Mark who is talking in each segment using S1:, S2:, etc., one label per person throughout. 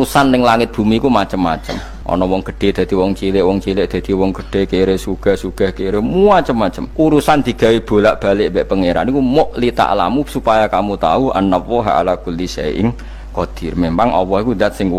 S1: Urusan ning langit bumi ku macam-macam. Ana wong gedhe dadi wong cilik dadi wong gedhe, kere sugih kere macam-macam. Urusan digawe bolak-balik mek pangeran niku muk li ta'lamu supaya kamu tahu annallaha ala kulli syai'in qadir. Memang Allah iku zat sing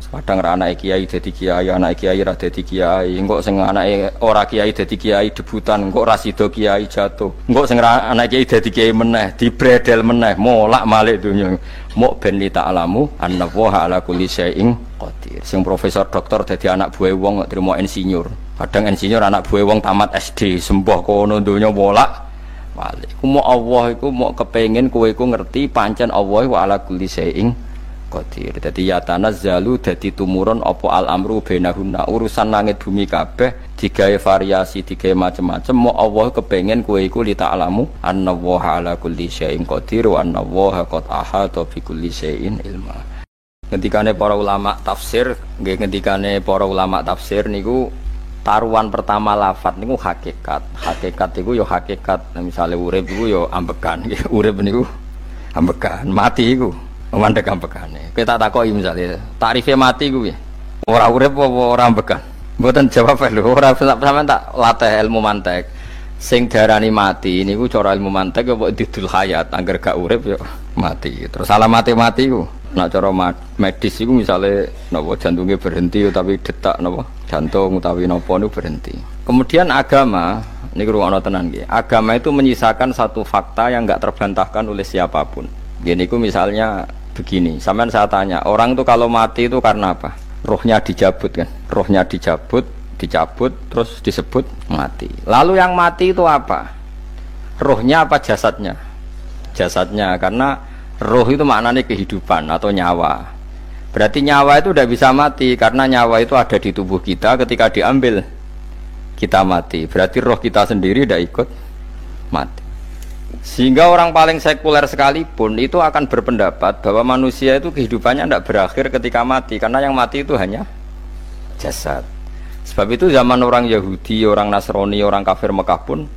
S1: kadang ra anake kiai dadi kiai, anake kiai ra dadi kiai, engko sing anake ora kiai dadi kiai debutan, engko ra sida kiai jatuh. Engko sing ra anake kiai dadi kiai meneh, dibredel meneh, molak-malik donya. Muk ben li ta'lamu annallaha ala kulli syai'in qadir. Sing profesor doktor dadi anak buah wong kok trimo insinyur. Kadang insinyur anak buah wong tamat SD, sembah kono donya molak-malik. Ku muk Allah iku muk kepengin kowe iku ngerti pancen Allah wa ala kulli syai'in qadir. Dadi ya tanazzalu dadi tumurun apa al-amru bainahunna. Urusan langit bumi kabeh digawe variasi, digawe macam-macam. Mo Allah kepengin kowe iku li ta'lamu annallaha ala kulli syai'in qadir wa annallaha qad ahata bi kulli syai'in ilma. Ngendikane para ulama tafsir, nggih ngendikane para ulama tafsir niku taruhan pertama lafat niku hakikat. Hakikat iku ya hakikat. Misale urip iku ya ambekan. Urip niku ambekan, mati iku mandek ambekane. Kowe tak takoki misale, tarife mati ku piye? Ora urip apa ora ambekan? Mboten jawab lho, ora sampean tak latih ilmu mantek. Sing darani mati niku cara ilmu mantek apa didul hayat, angger gak urip ya mati. Terus alamat mati ku, nek cara medis iku misale napa jantunge berhenti tapi detak napa jantung utawi napa niku berhenti. Kemudian agama niku ruwono tenan nggih. Agama itu menyisakan satu fakta yang enggak terbantahkan oleh siapapun. Gini ku misalnya begini, sampean saya tanya, orang itu kalau mati itu karena apa? Rohnya dicabut kan? Rohnya dicabut, terus disebut mati. Lalu yang mati itu apa? Rohnya apa jasadnya? Jasadnya, karena roh itu maknanya kehidupan atau nyawa. Berarti nyawa itu tidak bisa mati, karena nyawa itu ada di tubuh kita, ketika diambil kita mati. Berarti roh kita sendiri tidak ikut mati. Sehingga orang paling sekuler sekalipun itu akan berpendapat bahwa manusia itu kehidupannya tidak berakhir ketika mati, karena yang mati itu hanya jasad. Sebab itu zaman orang Yahudi, orang Nasrani, orang kafir Mekah pun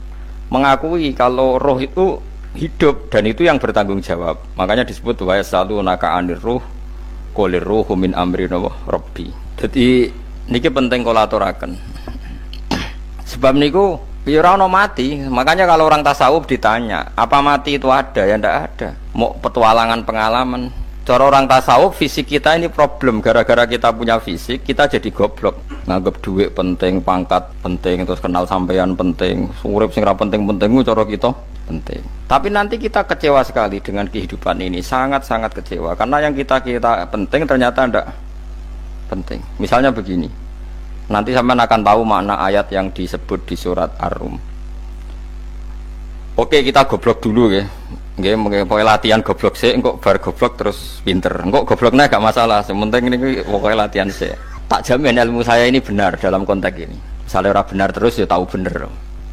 S1: mengakui kalau roh itu hidup dan itu yang bertanggung jawab. Makanya disebut wa yasalunaka 'anir ruh qul ruhu min amri rabbi. Jadi niki penting kula aturaken. Sebab niku ya ora ono mati. Makanya kalau orang tasawuf ditanya, apa mati itu ada? Ya ndak ada. Mau petualangan pengalaman. Cara orang tasawuf fisik kita ini problem. Gara-gara kita punya fisik, kita jadi goblok. Nganggep duit penting, pangkat penting, terus kenal sampean penting, urip sing ra penting-penting cara kita penting. Tapi nanti kita kecewa sekali dengan kehidupan ini, sangat-sangat kecewa. Karena yang kita penting ternyata ndak penting. Misalnya begini. Nanti sampean akan tahu makna ayat yang disebut di surat Ar-Rum. Oke, kita goblok dulu ya. Nggih, pokoke latihan goblok sik, engko bar goblok terus pinter. Engko gobloknya gak masalah, sementing ini pokoke latihan sik. Tak jamin ilmu saya ini benar dalam konteks ini. Misalnya ora benar terus ya tahu bener.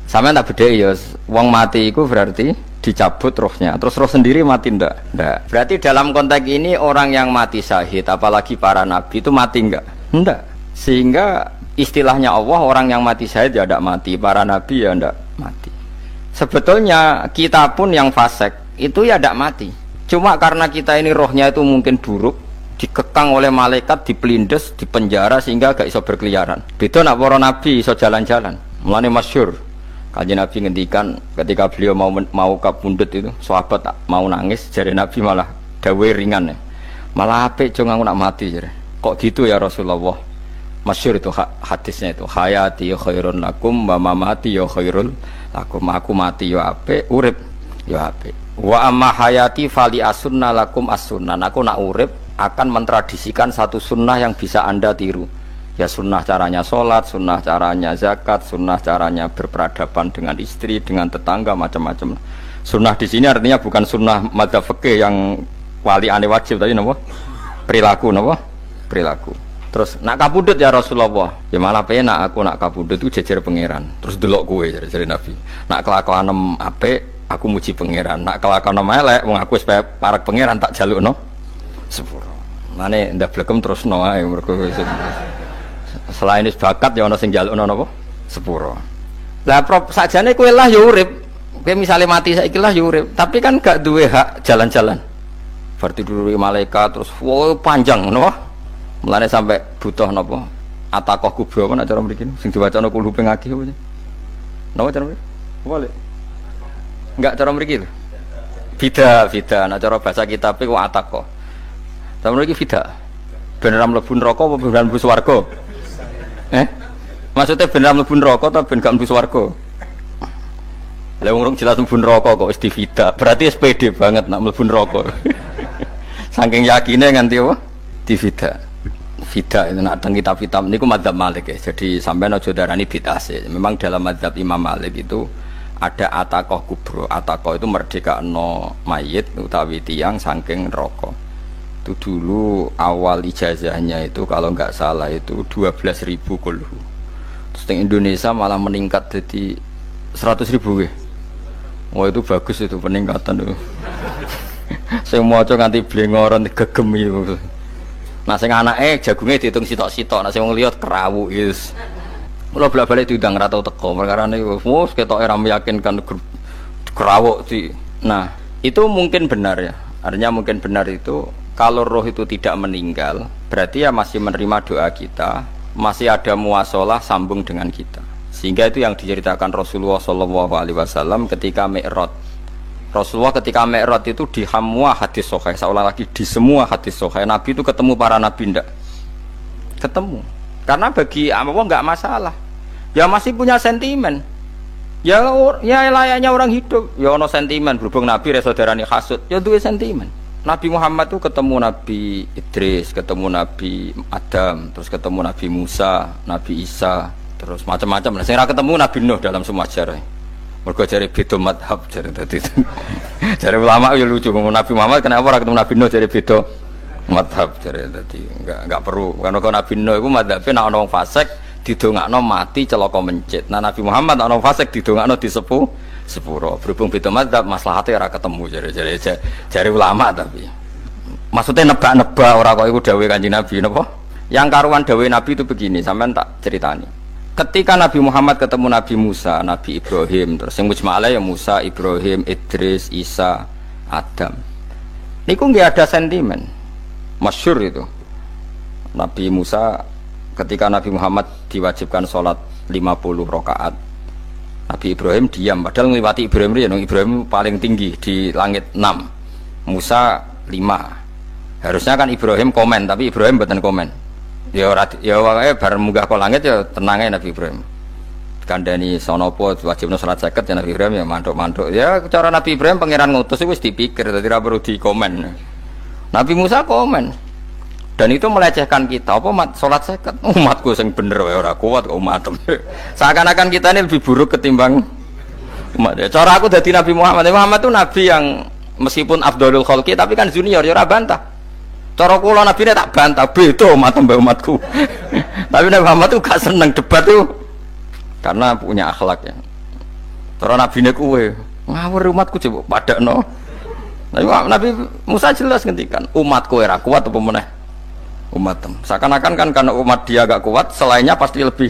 S1: Sampean tak bedheki ya, wong mati iku berarti dicabut rohnya. Terus roh sendiri mati ndak? Ndak. Berarti dalam konteks ini orang yang mati syahid, apalagi para nabi itu mati enggak? Ndak. Sehingga istilahnya Allah, orang yang mati syahid ya tidak mati, para nabi ya tidak mati. Sebetulnya kita pun yang fasik itu ya tidak mati. Cuma karena kita ini rohnya itu mungkin buruk, dikekang oleh malaikat, dipelindes, dipenjara sehingga gak iso berkeliaran. Beda nak para nabi iso jalan-jalan. Mulane masyhur Kanjeng Nabi ngendikan ketika beliau mau kabundut itu, sahabat mau nangis, jare Nabi malah dawe ringan ya. Malah apik jong aku nak mati jare. Kok gitu ya Rasulullah? Masyhur itu hadisnya itu, hayati khairun lakum wa mamati ya khairul lakum. Aku mati ya apik, urip ya apik. Wa amma hayati fali asunna lakum as-sunnah. Aku nak urip akan mentradisikan satu sunnah yang bisa Anda tiru. Ya sunnah caranya sholat, sunnah caranya zakat, sunnah caranya berperadaban dengan istri, dengan tetangga, macam-macam. Sunnah di sini artinya bukan sunnah madzhab fikih yang wali ane wajib tadi, napa? Perilaku, napa? Perilaku. Terus nak kabudut ya Rasulullah. Ya malah penak aku nak kabudut itu jejer pangeran. Terus delok kowe jare Nabi. Nak kelakuan apik aku muji pangeran. Nak kelakuan elek wong aku supaya parek pangeran tak jalukno sepuro. Mane ndak blekem terusno ae mergo selain is bakat ya ana sing jalukno napa? Sepuro. Lah sakjane kowe lah ya urip. Kowe misale mati saiki lah ya urip, tapi kan gak duwe hak jalan-jalan. Berarti dulu malaikat terus panjang napa? Mulane sampai butuh napa? Atakoh kubro apa cara mriki sing diwacana kulo ping akeh apa. Napa cara mriki? Boleh. Enggak cara mriki lho. Bida, nah cara bahasa kitab iku atakoh. Cara mriki bida. Ben ora mlebu neraka apa ben mlebu swarga? Maksudnya ben ora mlebu neraka ta ben gak mlebu swarga? Lah wong jelas mlebu neraka kok wis divida. Berarti SPD banget nak mlebu neraka. Saking yakine nganti apa? Divida. Vida itu nak teng kitab-kitab niku madzhab Malik ya. Jadi sampean aja darani bid'ah sih. Memang dalam madzhab Imam Malik itu ada atakoh kubro. Atakoh itu merdekakno mayit utawi tiyang saking neraka. Itu dulu awal ijazahnya itu kalau nggak salah itu 12.000 kulhu. Terus di Indonesia malah meningkat jadi 100.000 ya. Wah itu bagus itu peningkatan itu. Saya mau coba nganti blengoran gegem itu. Nah sing anake jagunge diitung sitok-sitok, nah sing wong liya kerawuk wis. Kula bolak-balik diundang ra tau teko, perkarane wis ketoke ra meyakinkan kerawuk di. Nah, itu mungkin benar ya. Artinya mungkin benar itu kalau roh itu tidak meninggal, berarti ya masih menerima doa kita, masih ada muasalah sambung dengan kita. Sehingga itu yang diceritakan Rasulullah SAW ketika Mi'raj. Rasulullah ketika Mi'raj itu di semua hadis sahih, seolah lagi di semua hadis sahih Nabi itu ketemu para nabi ndak? Ketemu. Karena bagi Allah enggak masalah. Ya masih punya sentimen. Ya layaknya orang hidup. Ya ono sentimen berhubung Nabi re saudarane hasud, ya duwe sentimen. Nabi Muhammad itu ketemu Nabi Idris, ketemu Nabi Adam, terus ketemu Nabi Musa, Nabi Isa, terus macam-macam. Lah sing ra ketemu Nabi Nuh dalam semua sejarah. Mergo jare beda madhab jare dadi. Jare ulama ya lucu ngomong Nabi Muhammad kenapa ora ketemu Nabi Nuh jare beda madhab jare dadi enggak perlu. Karena Nabi Nuh iku madhabe nek ana wong fasik didongakno mati celaka mencit. Nah Nabi Muhammad ana wong fasik didongakno sepuro. Berhubung beda madhab maslahate ora ketemu jare ulama tapi. Maksudnya nebak-nebak ora kok iku dawuhe Kanjeng Nabi napa? Yang karuan dawuhe Nabi itu begini, sampean tak ceritani. Ketika Nabi Muhammad ketemu Nabi Musa, Nabi Ibrahim, terus yang mujma'alah ya Musa, Ibrahim, Idris, Isa, Adam. Niku nggak ada sentimen, masyhur itu. Nabi Musa ketika Nabi Muhammad diwajibkan sholat 50 rakaat, Nabi Ibrahim diam. Padahal ngliwati Ibrahim paling tinggi di langit 6, Musa 5. Harusnya kan Ibrahim komen, tapi Ibrahim mboten komen. Ya wae bar munggah ke langit ya tenange Nabi Ibrahim. Kandhani sonopo wajibna salat 50 ya Nabi Ibrahim ya mantuk-mantuk. Ya cara Nabi Ibrahim pangeran ngutus wis dipikir dadi ora perlu dikomen. Nabi Musa komen. Dan itu melecehkan kita apa salat 50 umatku sing bener wae ora kuat kok umat. Seakan-akan kita ini lebih buruk ketimbang umat. Cara aku dadi Nabi Muhammad. Muhammad itu nabi yang meskipun afdhalul khalqi tapi kan junior ya ora bantah. Cara kula Nabi ini tak bantah, beda umat mbak umatku. Tapi Nabi Muhammad itu gak seneng debat tuh, karena punya akhlak ya. Cara Nabi ini kue ngawur umatku coba pada no. Nabi Musa jelas ngendikan umatku era kuat apa meneh umat tem. Seakan-akan kan karena umat dia gak kuat, selainnya pasti lebih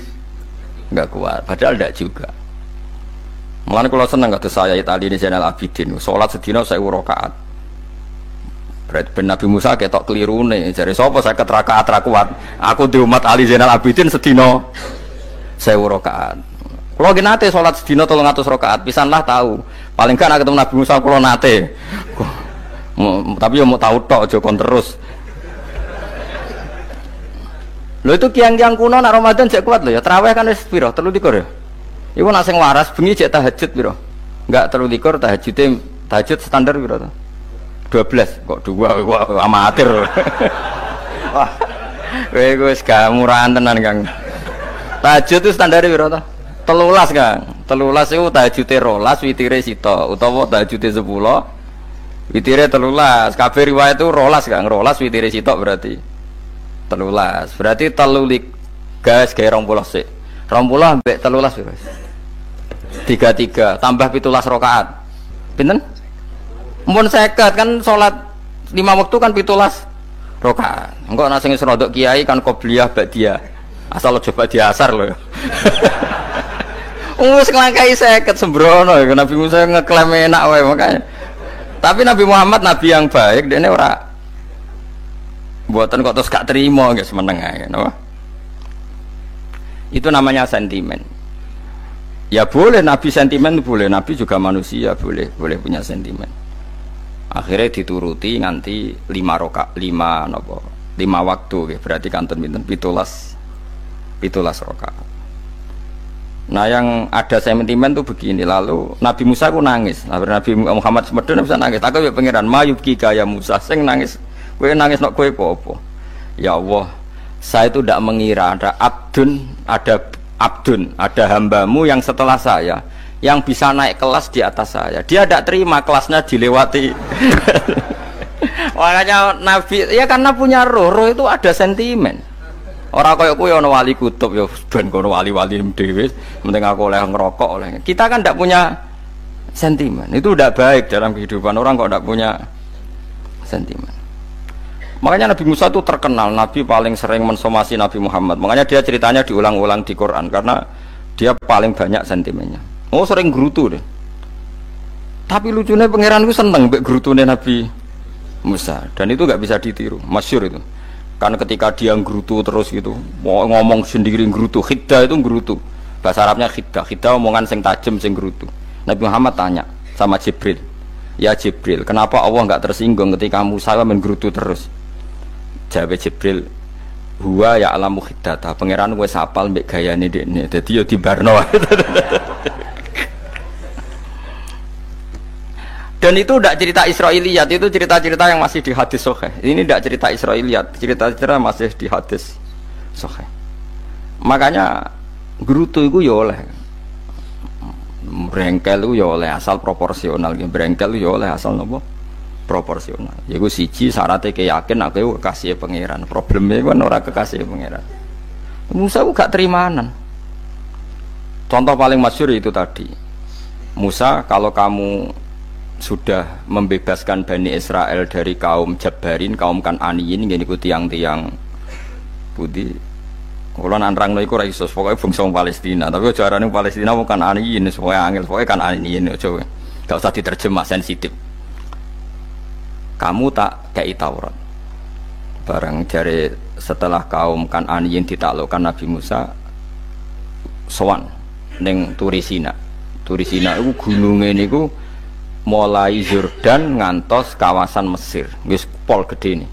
S1: gak kuat. Padahal tidak juga. Mulane kula seneng kados saya Itali ini Zainal Abidin, salat sedina 1000 rakaat. Berarti Nabi Musa ketok keliru nih. Jadi sopo saya keterakaat kuat. Aku di umat Ali Zainal Abidin sedino 1000 rakaat. Kalau gini nate sholat sedino 300 rakaat. Pisanlah tahu. Paling kan ketemu Nabi Musa kalau nate. Tapi ya mau tahu tok jokon terus. Lo itu kiang-kiang kuno nak Ramadan cek kuat lo ya. Terawih kan wis piro? 3 ya. Iku nak sing waras bengi cek tahajud piro? Enggak 3 tahajud standar piro to? 12 kok 2 amatir. Wah. Kowe wis gak murahan tenan, Kang. Tahajud itu standar piro to? 13, Kang. 13 iku tahajude 12, witire sita utawa tahajude 10. Witire 13. Kabeh riwayat itu 12, Kang. 12 witire sita berarti 13. Berarti 3 gas gawe 20 sik. 20 ambek 13 piro? 33 tambah 17 rakaat. Pinten? Mun 50 kan sholat 5 waktu kan 17 rakaat. Engko ana sing rodok kiai kan qobliyah ba'diyah. Asal coba diasar lho. Wis nglangkai 50 sembrono ya Nabi Musa ngeklaim enak wae makanya. Tapi Nabi Muhammad nabi yang baik dene ora Mboten kok terus gak terima nggih semeneng ae napa. Itu namanya sentimen. Ya boleh Nabi sentimen boleh, Nabi juga manusia boleh punya sentimen. Akhirnya dituruti nganti 5 waktu gitu. Berarti kantun pinten 17 rakaat. Nah yang ada sentimen tuh begini, lalu Nabi Musa ku nangis. Nabi Muhammad semedon bisa nangis. Aku ya pangeran mayubki kaya Musa sing nangis. Kowe nangis nok kowe apa? Ya Allah, saya itu tidak mengira ada hambamu yang setelah saya yang bisa naik kelas di atas saya. Dia tidak terima kelasnya dilewati. Makanya Nabi ya karena punya roh itu ada sentimen. Orang kaya kowe ana wali kutub ya ben kono wali-wali dhewe, penting aku oleh ngerokok oleh. Kita kan tidak punya sentimen. Itu tidak baik dalam kehidupan orang kok tidak punya sentimen. Makanya Nabi Musa itu terkenal, Nabi paling sering mensomasi Nabi Muhammad. Makanya dia ceritanya diulang-ulang di Quran karena dia paling banyak sentimennya. Oh sering gerutu deh. Tapi lucunya pangeran itu seneng mbek gerutune Nabi Musa dan itu nggak bisa ditiru, masyhur itu. Karena ketika dia nggerutu terus gitu, ngomong sendiri nggerutu, khiddah itu nggerutu. Bahasa Arabnya khiddah omongan sing tajem sing nggerutu. Nabi Muhammad tanya sama Jibril, ya Jibril, kenapa Allah nggak tersinggung ketika Musa menggerutu terus? Jawab Jibril, huwa ya alamu khiddata, pangeran wis apal mbek gayane dekne, dadi ya dibarno. Dan itu tidak cerita Israiliyat, itu cerita-cerita yang masih di hadis sahih. Ini tidak cerita Israiliyat, cerita-cerita masih di hadis sahih. Makanya gerutu itu ya oleh, brengkel itu ya oleh asal proporsional, brengkel itu ya oleh asal nopo proporsional. Yaiku siji syaratnya keyakin aku kekasih pangeran. Problemnya kan orang kekasih pangeran. Musa itu gak terimanan. Contoh paling masyhur itu tadi. Musa, kalau kamu sudah membebaskan Bani Israel dari kaum Jabbarin, kaum Kan'aniyin, ngene iku tiang-tiang putih. Kula nerangno iku ora iso, pokoke bangsa Palestina, tapi aja arane Palestina wong Kan'aniyin, pokoke angel, pokoke Kan'aniyin aja. Gak usah diterjemah sensitif. Kamu tak kei Taurat. Barang jare setelah kaum Kan'aniyin ditaklukkan Nabi Musa sowan ning Turisina. Turisina iku gununge niku mulai Yordan ngantos kawasan Mesir, wis pol gede nih.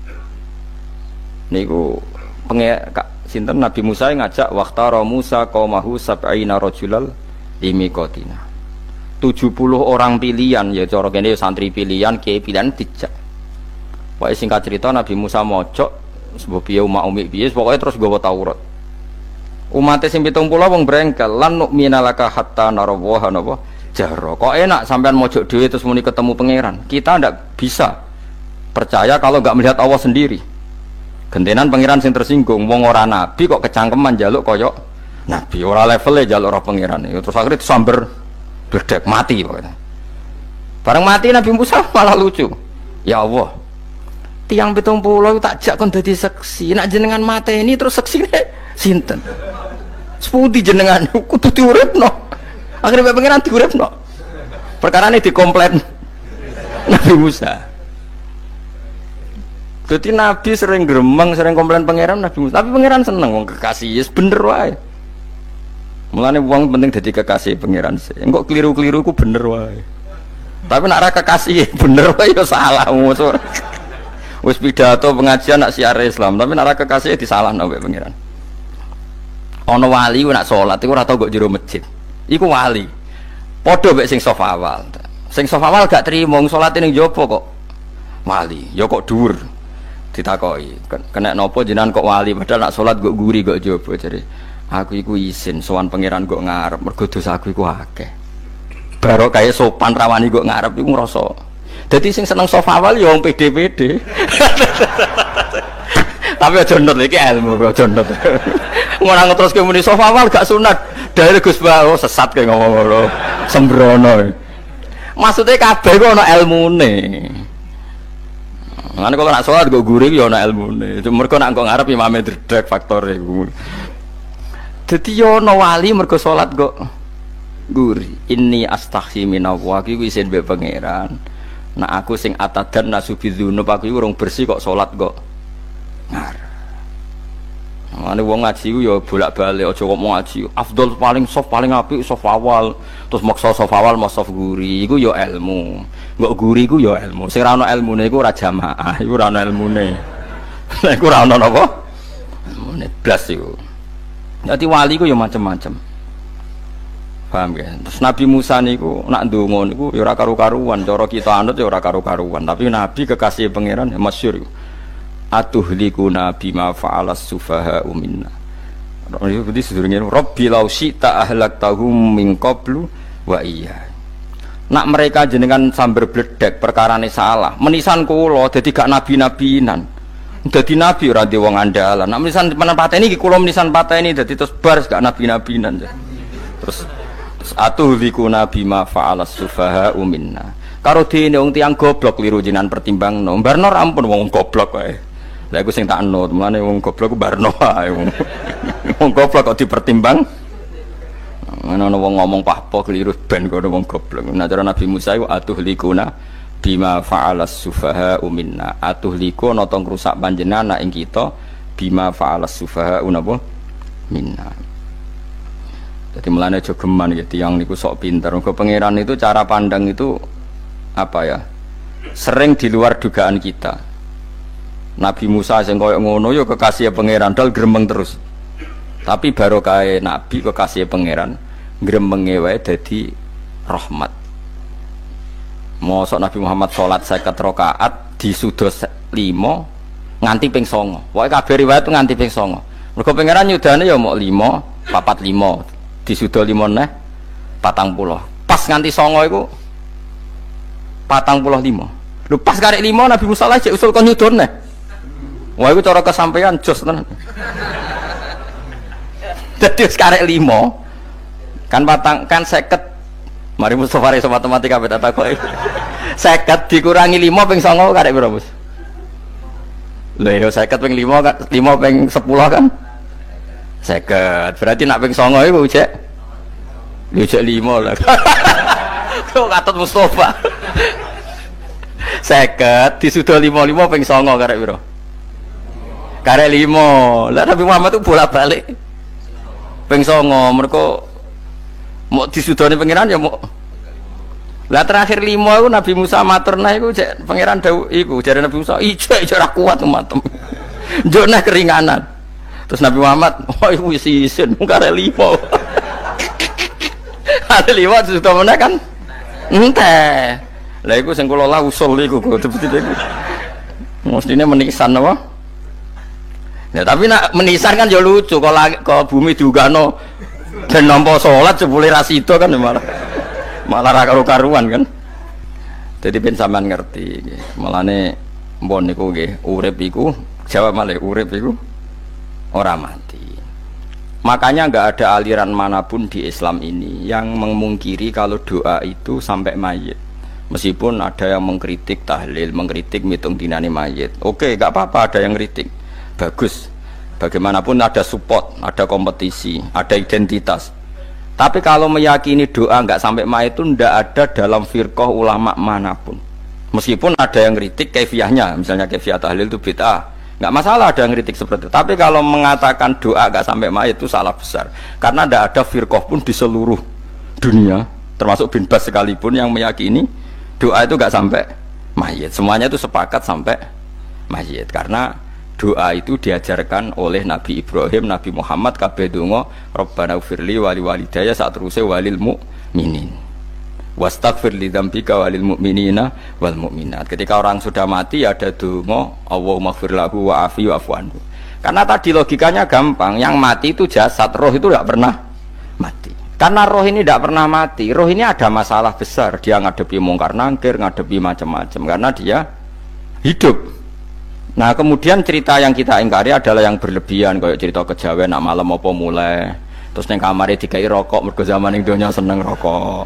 S1: Niku sinten Nabi Musa ngajak waqtara Musa qaumahu sab'ina rajulal limiqatina. 70 orang pilihan ya cara kene santri pilihan, kiai pilihan dijak. Pokoke singkat cerita Nabi Musa mojok sebab piye umat umi piye pokoke terus nggawa Taurat. Umate sing 70 wong brengkel lan nu'mina laka hatta narawaha napa jaro. Kok enak sampean mojok dhewe terus muni ketemu pangeran. Kita ndak bisa percaya kalau nggak melihat Allah sendiri. Gentenan pangeran sing tersinggung, wong ora nabi kok kecangkeman njaluk koyok nabi, ora levele njaluk ora pangeran. Terus akhirnya disamber bledek mati pokoknya. Bareng mati Nabi Musa malah lucu. Ya Allah, tiang 70 tak jak kon dadi seksi. Nak jenengan mateni terus seksine sinten? Sepundi jenengan kudu diuripno. Akhirnya pengiran diuripno. Perkara ini dikomplain Nabi Musa. Jadi Nabi sering gremeng, sering komplain pangeran Nabi Musa. Tapi pangeran seneng wong kekasih, yes bener wae. Mulane wong penting dadi kekasih pangeran sih. Engko keliru-keliru ku bener wae. Tapi nak ra kekasih bener wae ya salah musuh. Wis pidato pengajian nak siar Islam, tapi nak ra kekasih disalahno mbek pangeran. Ana wali nak salat iku ora tau kok jero masjid. Iku wali. Padha mek sing saf awal. Sing saf awal gak trimo salate ning njaba kok wali. Ya kok dhuwur. Ditakoki, kena napa jenengan kok wali padahal nak salat kok guri kok njaba jare. Aku iku isin sowan pangeran kok ngarep mergo dosaku iku akeh. Baro kaya sopan rawani kok ngarep iku ngrasa. Dadi sing seneng saf awal ya wong pede-pede. Tapi aja ndot iki ilmu aja ndot. Ngono ngeteruske muni saf awal gak sunat. Dari Gus Bawo sesat kayak ngomong ngono, sembrono. Maksudnya kabeh kok ana ilmune. Ngene kalau nak salat kok guri ya ana ilmune. Mergo nak kok ngarep imame dredeg faktore iku. Dadi yo ana wali mergo salat kok guri. Inni astaghfi minallah iki isin mbek pangeran. Nak aku sing atadan nasubidzunub aku urung bersih kok salat kok Ane wong ngaji ku ya bolak-balik aja kok mau ngaji. Afdol paling soft paling apik soft awal, terus maksa soft awal mau soft guri iku ya ilmu. Mbok guri iku ya ilmu. Sing ora ana ilmune iku ora jamaah, iku ora ana ilmune. Lah iku ora ana napa? Ilmune blas iku. Dadi wali iku ya macam-macam. Paham ya? Terus Nabi Musa niku nak ndonga niku ya ora karu-karuan, cara kita anut ya ora karu-karuan, tapi Nabi kekasih pangeran ya masyhur iku. Atuhlikuna bima fa'alas sufaha'u minna. Jadi sedurunge Rabbi law syi'ta ahlaktahum min qablu wa iya. Nak mereka jenengan sambar bledek perkarane salah. Menisan kula dadi gak nabi-nabinan. Dadi nabi ora di wong andalan. Nak menisan pateni iki kula menisan pateni dadi terus bar gak nabi-nabinan. Terus atuhlikuna bima fa'alas sufaha'u minna. Karo dene wong tiyang goblok kliru jenengan pertimbangno. Barno ampun wong goblok wae. Lah iku sing tak anut, mulane wong goblok ku barno ae wong. Wong goblok kok dipertimbang. Ana wong ngomong pahpo keliru ben kok wong goblok. Nah cara Nabi Musa iku atuhlikuna bima fa'alas sufaha'u minna. Atuhliku ana tong rusak panjenengan ing kita bima fa'alas sufaha'u napa minna. Jadi mulane aja geman ya tiyang niku sok pinter. Mergo pangeran itu cara pandang itu apa ya? Sering di luar dugaan kita. Nabi Musa sing koyo ngono ya kekasih pangeran dal gremeng terus. Tapi barokah Nabi kekasih pangeran gremenge wae dadi rahmat. Mosok Nabi Muhammad salat 50 rakaat disuda 5 nganti ping 9. Pokoke kabeh riwayat nganti ping 9. Mergo pangeran nyudane ya mok 5, 4 5 disuda 5 neh 40. Pas nganti 9 iku 45. Lho pas karek 5 Nabi Musa lagi usul kon nyudon neh. Wah itu cara kesampaian jos tenan. Dadi wis karek 5. Kan patang kan 50. Mari Mustofa iso matematika beta takoki. 50 dikurangi 5 ping 9 karek piro, Bos? Lha yo 50 ping 5 kan 5 ping 10 kan 50. Berarti nak ping 9 iku cek. Yo cek 5 lah. Kok katut Mustofa. 50 disuda 55 ping 9 karek piro? Karek 5. Lah Nabi Muhammad itu bolak-balik. Ping 9 mergo mau disudane pangeran ya mau. Lah terakhir 5 iku Nabi Musa matur nah iku cek pangeran dawuh iku jare Nabi Musa ijo ora kuat matem. Njuk nah keringanan. Terus Nabi Muhammad, "Oh iku wis isin karek 5." Ada 5 disuda meneh kan? Enteh. Lah iku sing kula lah usul iku kok iku. Mestine menisan apa? Ya, tapi nak menisan kan ya lucu kalau bumi diugano dan nampa salat jebule ra sida kan malah ra karo-karuan kan. Jadi ben sampean ngerti nggih. Mulane mbon niku nggih urip iku jawab malih urip iku ora mati. Makanya enggak ada aliran manapun di Islam ini yang memungkiri kalau doa itu sampai mayit. Meskipun ada yang mengkritik tahlil, mengkritik mitung dinane mayit. Oke, enggak apa-apa ada yang kritik. Bagus, bagaimanapun ada support, ada kompetisi, ada identitas. Tapi kalau meyakini doa nggak sampai mayit itu tidak ada dalam firqah ulama manapun. Meskipun ada yang kritik kefiahnya, misalnya kefiah tahlil itu bid'ah, nggak masalah ada yang kritik seperti itu. Tapi kalau mengatakan doa nggak sampai mayit itu salah besar, karena tidak ada firqah pun di seluruh dunia, termasuk bin Bas sekalipun yang meyakini doa itu nggak sampai mayit. Semuanya itu sepakat sampai mayit, karena doa itu diajarkan oleh Nabi Ibrahim, Nabi Muhammad kabeh donga Rabbana ufirli wali walidayya saat teruse walil mu'minin wastaghfir li dzambika walil mu'minina wal mu'minat. Ketika orang sudah mati ada donga Allahumma ighfir lahu wa afi wa'fu anhu. Karena tadi logikanya gampang, yang mati itu jasad, roh itu tidak pernah mati. Karena roh ini tidak pernah mati, roh ini ada masalah besar, dia ngadepi mungkar nangkir, ngadepi macam-macam karena dia hidup. Nah kemudian cerita yang kita ingkari adalah yang berlebihan, kayak cerita kejawen nak malam apa mulai terus neng kamare dikai rokok mergo zaman ning donya seneng rokok.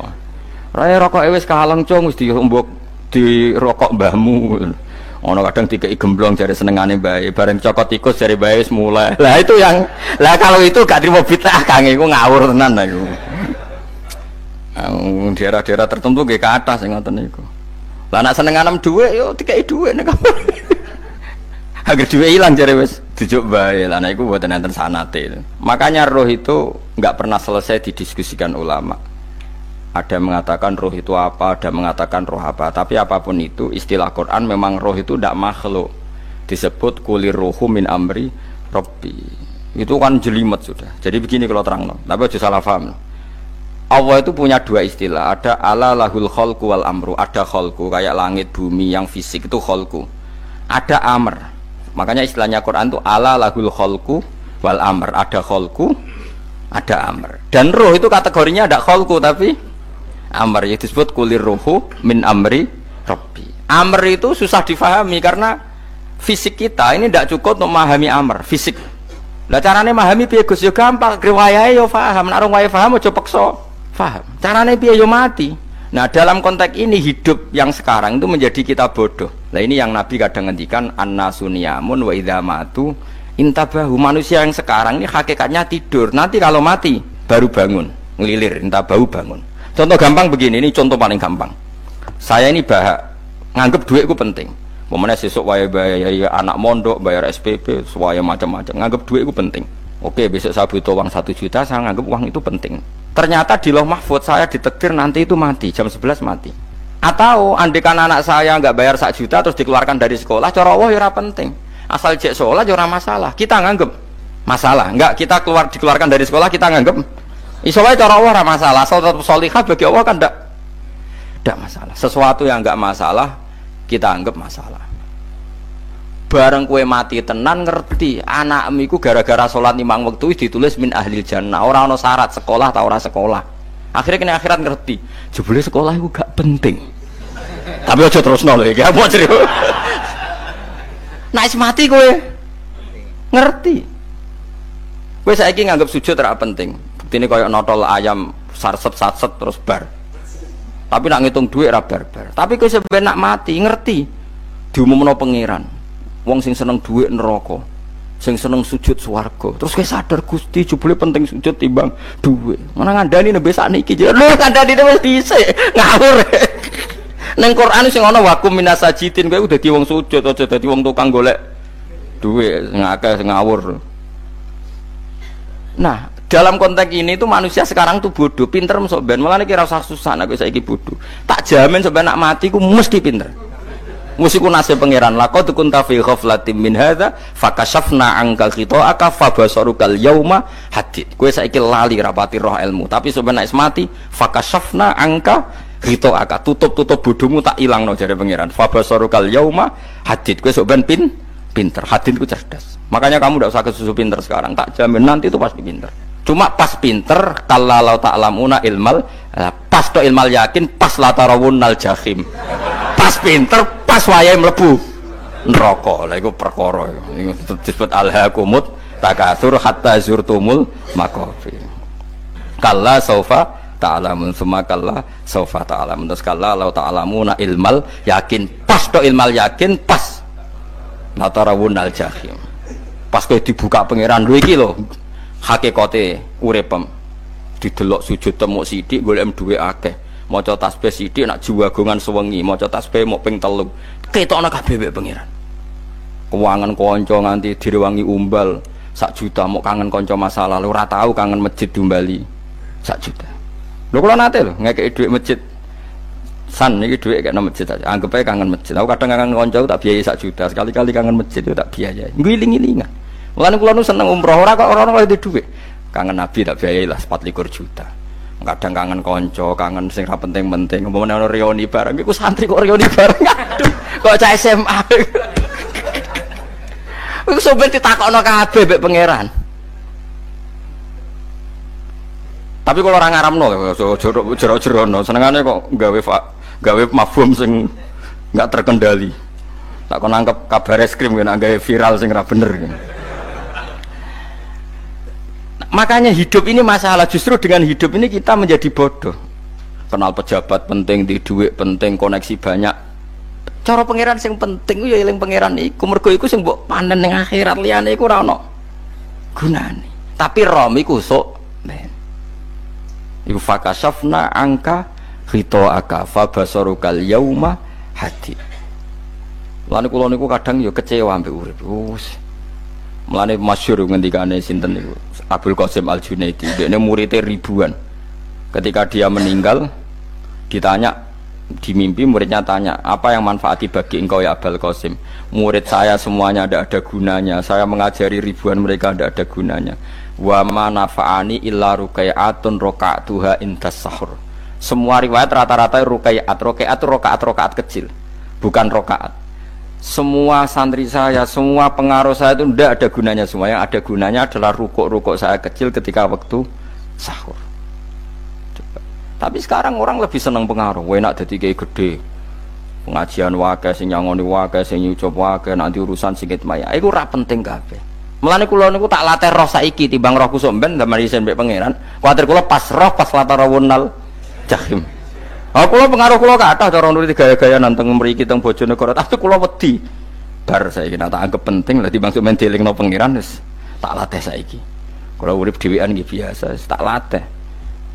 S1: Raya rokok wis kaleng cung wis diombok di rokok mbahmu. Ono kadang dikai gemblong jare senengane bae, bareng cokot tikus jare bae wis mulai. Lah itu yang kalau itu gak trimo bid'ah Kang iku ngawur tenan lha iku. Daerah-daerah tertentu nggih kathah sing ngoten niku. Lah nek senenganem dhuwit yo dikai dhuwit nek Agar duwe ilang jare wis dijuk bae. Lah niku mboten enten sanate. Makanya roh itu enggak pernah selesai didiskusikan ulama. Ada yang mengatakan roh itu apa, ada yang mengatakan roh apa. Tapi apapun itu, istilah Quran memang roh itu tidak makhluk. Disebut kulir ruhu min amri Rabbi. Itu kan jelimet sudah. Jadi begini kalau terang, tapi aja salah paham. Allah itu punya dua istilah. Ada ala lahul khalqu wal amru. Ada khalqu kayak langit bumi yang fisik itu khalqu. Ada amr. Makanya istilahnya Quran itu ala lahul khalqu wal amr. Ada khalqu, ada amr. Dan roh itu kategorinya ada khalqu tapi amr, yang disebut kulir ruhu min amri Rabbi. Amr itu susah difahami karena fisik kita ini tidak cukup untuk memahami amr fisik. Lah carane memahami piye Gus? Ya gampang, riwayahe yo paham, nek ora wae paham aja peksa paham. Carane piye yo mati. Nah, dalam konteks ini hidup yang sekarang itu menjadi kita bodoh. Nah, ini yang Nabi kadang ngendikan annasuniyamun wa idza matu intabahu. Manusia yang sekarang ini hakikatnya tidur. Nanti kalau mati baru bangun, ngelilir, intabahu bangun. Contoh gampang begini, ini contoh paling gampang. Saya ini nganggep duit itu penting. Momennya sesuk bayar anak mondok, bayar SPP, semuanya macam-macam. Nganggep duit itu penting. Oke, besok saya butuh uang 1 juta, saya nganggep uang itu penting. Ternyata di Lauh Mahfudz saya ditakdir nanti itu mati, jam 11 mati. Atau andikan anak saya nggak bayar 1 juta terus dikeluarkan dari sekolah, cara Allah ya penting. Asal cek sekolah ya masalah. Kita nganggep masalah. Enggak, kita dikeluarkan dari sekolah kita nganggep iso wae cara Allah ora masalah. Asal tetap sholihah bagi Allah kan ndak masalah. Sesuatu yang enggak masalah kita anggap masalah. Bareng kue mati tenan ngerti anakmu iku gara-gara sholat 5 waktu ditulis min ahlil jannah. Ora ana syarat sekolah ta ora sekolah. Akhirnya kena akhirat ngerti. Jebule sekolah iku gak penting. Tapi aja terusno lho iki. Apa cerita? Nek mati kowe ngerti. Kowe saiki nganggep sujud ora penting. Buktine koyo notol ayam sarset-sarset terus bar. Tapi nak ngitung duit ora bar-bar. Tapi kowe sampe nak mati ngerti diumumno pangeran. Wong sing seneng duit neraka, sing seneng sujud swarga. Terus kowe sadar Gusti jebule penting sujud timbang duit. Mana ngandani nembe sakniki. Lho ngandani wis dhisik. Ngawur. Ning Quran sing ana wakum minasajidin kowe dadi wong sujud aja dadi wong tukang golek duit ngakeh ngawur. Nah, dalam konteks ini itu manusia sekarang tuh bodoh, pinter sok ben. Mulane kira usah susah nek saiki bodoh. Tak jamin sampai nak mati ku mesti pinter. Mesti ku nasib pangeran. Laqad kunta fi ghaflatin min hadza fakashafna anka khita'aka fabasarukal yauma hadid. Kowe saiki lali rapati roh ilmu, tapi sampai nek mati fakashafna anka khita'aka. Tutup bodohmu tak ilangno jare pangeran. Fabasarukal yauma hadid. Kowe sok ben pinter. Hadid ku cerdas. Makanya kamu tidak usah kesusu pinter sekarang. Tak jamin nanti itu pasti pinter. Cuma pas pinter kalau ta'lamuna ilmal pas to ilmal yakin pas latarawunnal jahim. Pas pinter pas wayahe mlebu neraka. Lha iku perkara iku disebut alhaqumut takatsur hatta zurtumul maqabir. Kalla saufa ta'lamun summa kalla saufa ta'lamun. Terus kalla law ta'lamuna ilmal yakin pas to ilmal yakin pas latarawunnal jahim. Pas kowe dibuka pangeran lho iki lho hakikate uripem didelok sujud temuk sithik golek duwe akeh maca tasbih sithik nak jiwagongan sewengi maca tasbih mok ping 3 ketokno kabeh mek pangeran keuangan kanca nganti direwangi umbal 1 juta mok kangen kanca masa lalu ora tau kangen masjid diumbali 1 juta lho kula nate lho ngekeki dhuwit masjid san iki dhuwit kena masjid aja anggap ae kangen masjid aku kadang kangen kanca tak biayai 1 juta sekali-kali kangen masjid tak biayai ngiling-ngilingan. Mulane kula nu seneng umroh ora kok ora oleh duit. Kangen Nabi tak biayai lah 24 juta. Kadang kangen kanca, kangen sing ra penting-penting. Umpamane ana reuni bareng iku santri kok reuni bareng. Aduh, kok cah SMA. Iku sampe ditakokno kabeh mek pangeran. Tapi kalau orang ngaramno jero-jerono senengane kok gawe mafhum sing enggak terkendali. Tak kon nangkep kabar eskrim kena gawe viral sing ra bener. Makanya hidup ini masalah, justru dengan hidup ini kita menjadi bodoh. Kenal pejabat penting, di duit penting, koneksi banyak. Cara pangeran sing penting ya eling pangeran iku, mergo iku sing mbok panen ning akhirat liyane iku ora ono gunane. Tapi rom iku sok men. Iku fakashafna angka khita'aka fa basarukal yauma hadid. Mulane kula niku kadang ya kecewa ambek urip. Mulane masyhur ngendikane sinten niku Abdul Qasim Al-Junaidi, dekne muridé ribuan. Ketika dia meninggal ditanya di mimpi, muridnya tanya, apa yang manfaati bagi engkau ya Abdul Qasim? Murid saya semuanya tidak ada gunanya, saya mengajari ribuan mereka tidak ada gunanya. Wa ma nafa'ani illa rukai'atun roka'tuha indas sahur. Semua riwayat rata-rata rakaat kecil, bukan rokaat. Semua santri saya, semua pengaruh saya itu tidak ada gunanya semua. Yang ada gunanya adalah rukuk saya kecil ketika waktu sahur. Coba. Tapi sekarang orang lebih senang pengaruh. Enak jadi kayak gede. Pengajian wakai, sing nyangoni wakai, sing nyucup wakai, nanti urusan sikit maya. Iku ora penting kabeh. Mulane kula niku tak latih roh saiki timbang roh kusuk ben damel isen mbek pangeran. Kuwatir kula pas roh pas latarawunal jahim. Kula pengaruh kula kathah cara nuruti gaya-gaya nanteng mriki teng Bojonegoro, tapi kula wedi. Bar saiki nek tak anggap penting lah timbang men dielingno pangeran wis tak latih saiki. Kula urip dhewean nggih biasa, wis tak latih.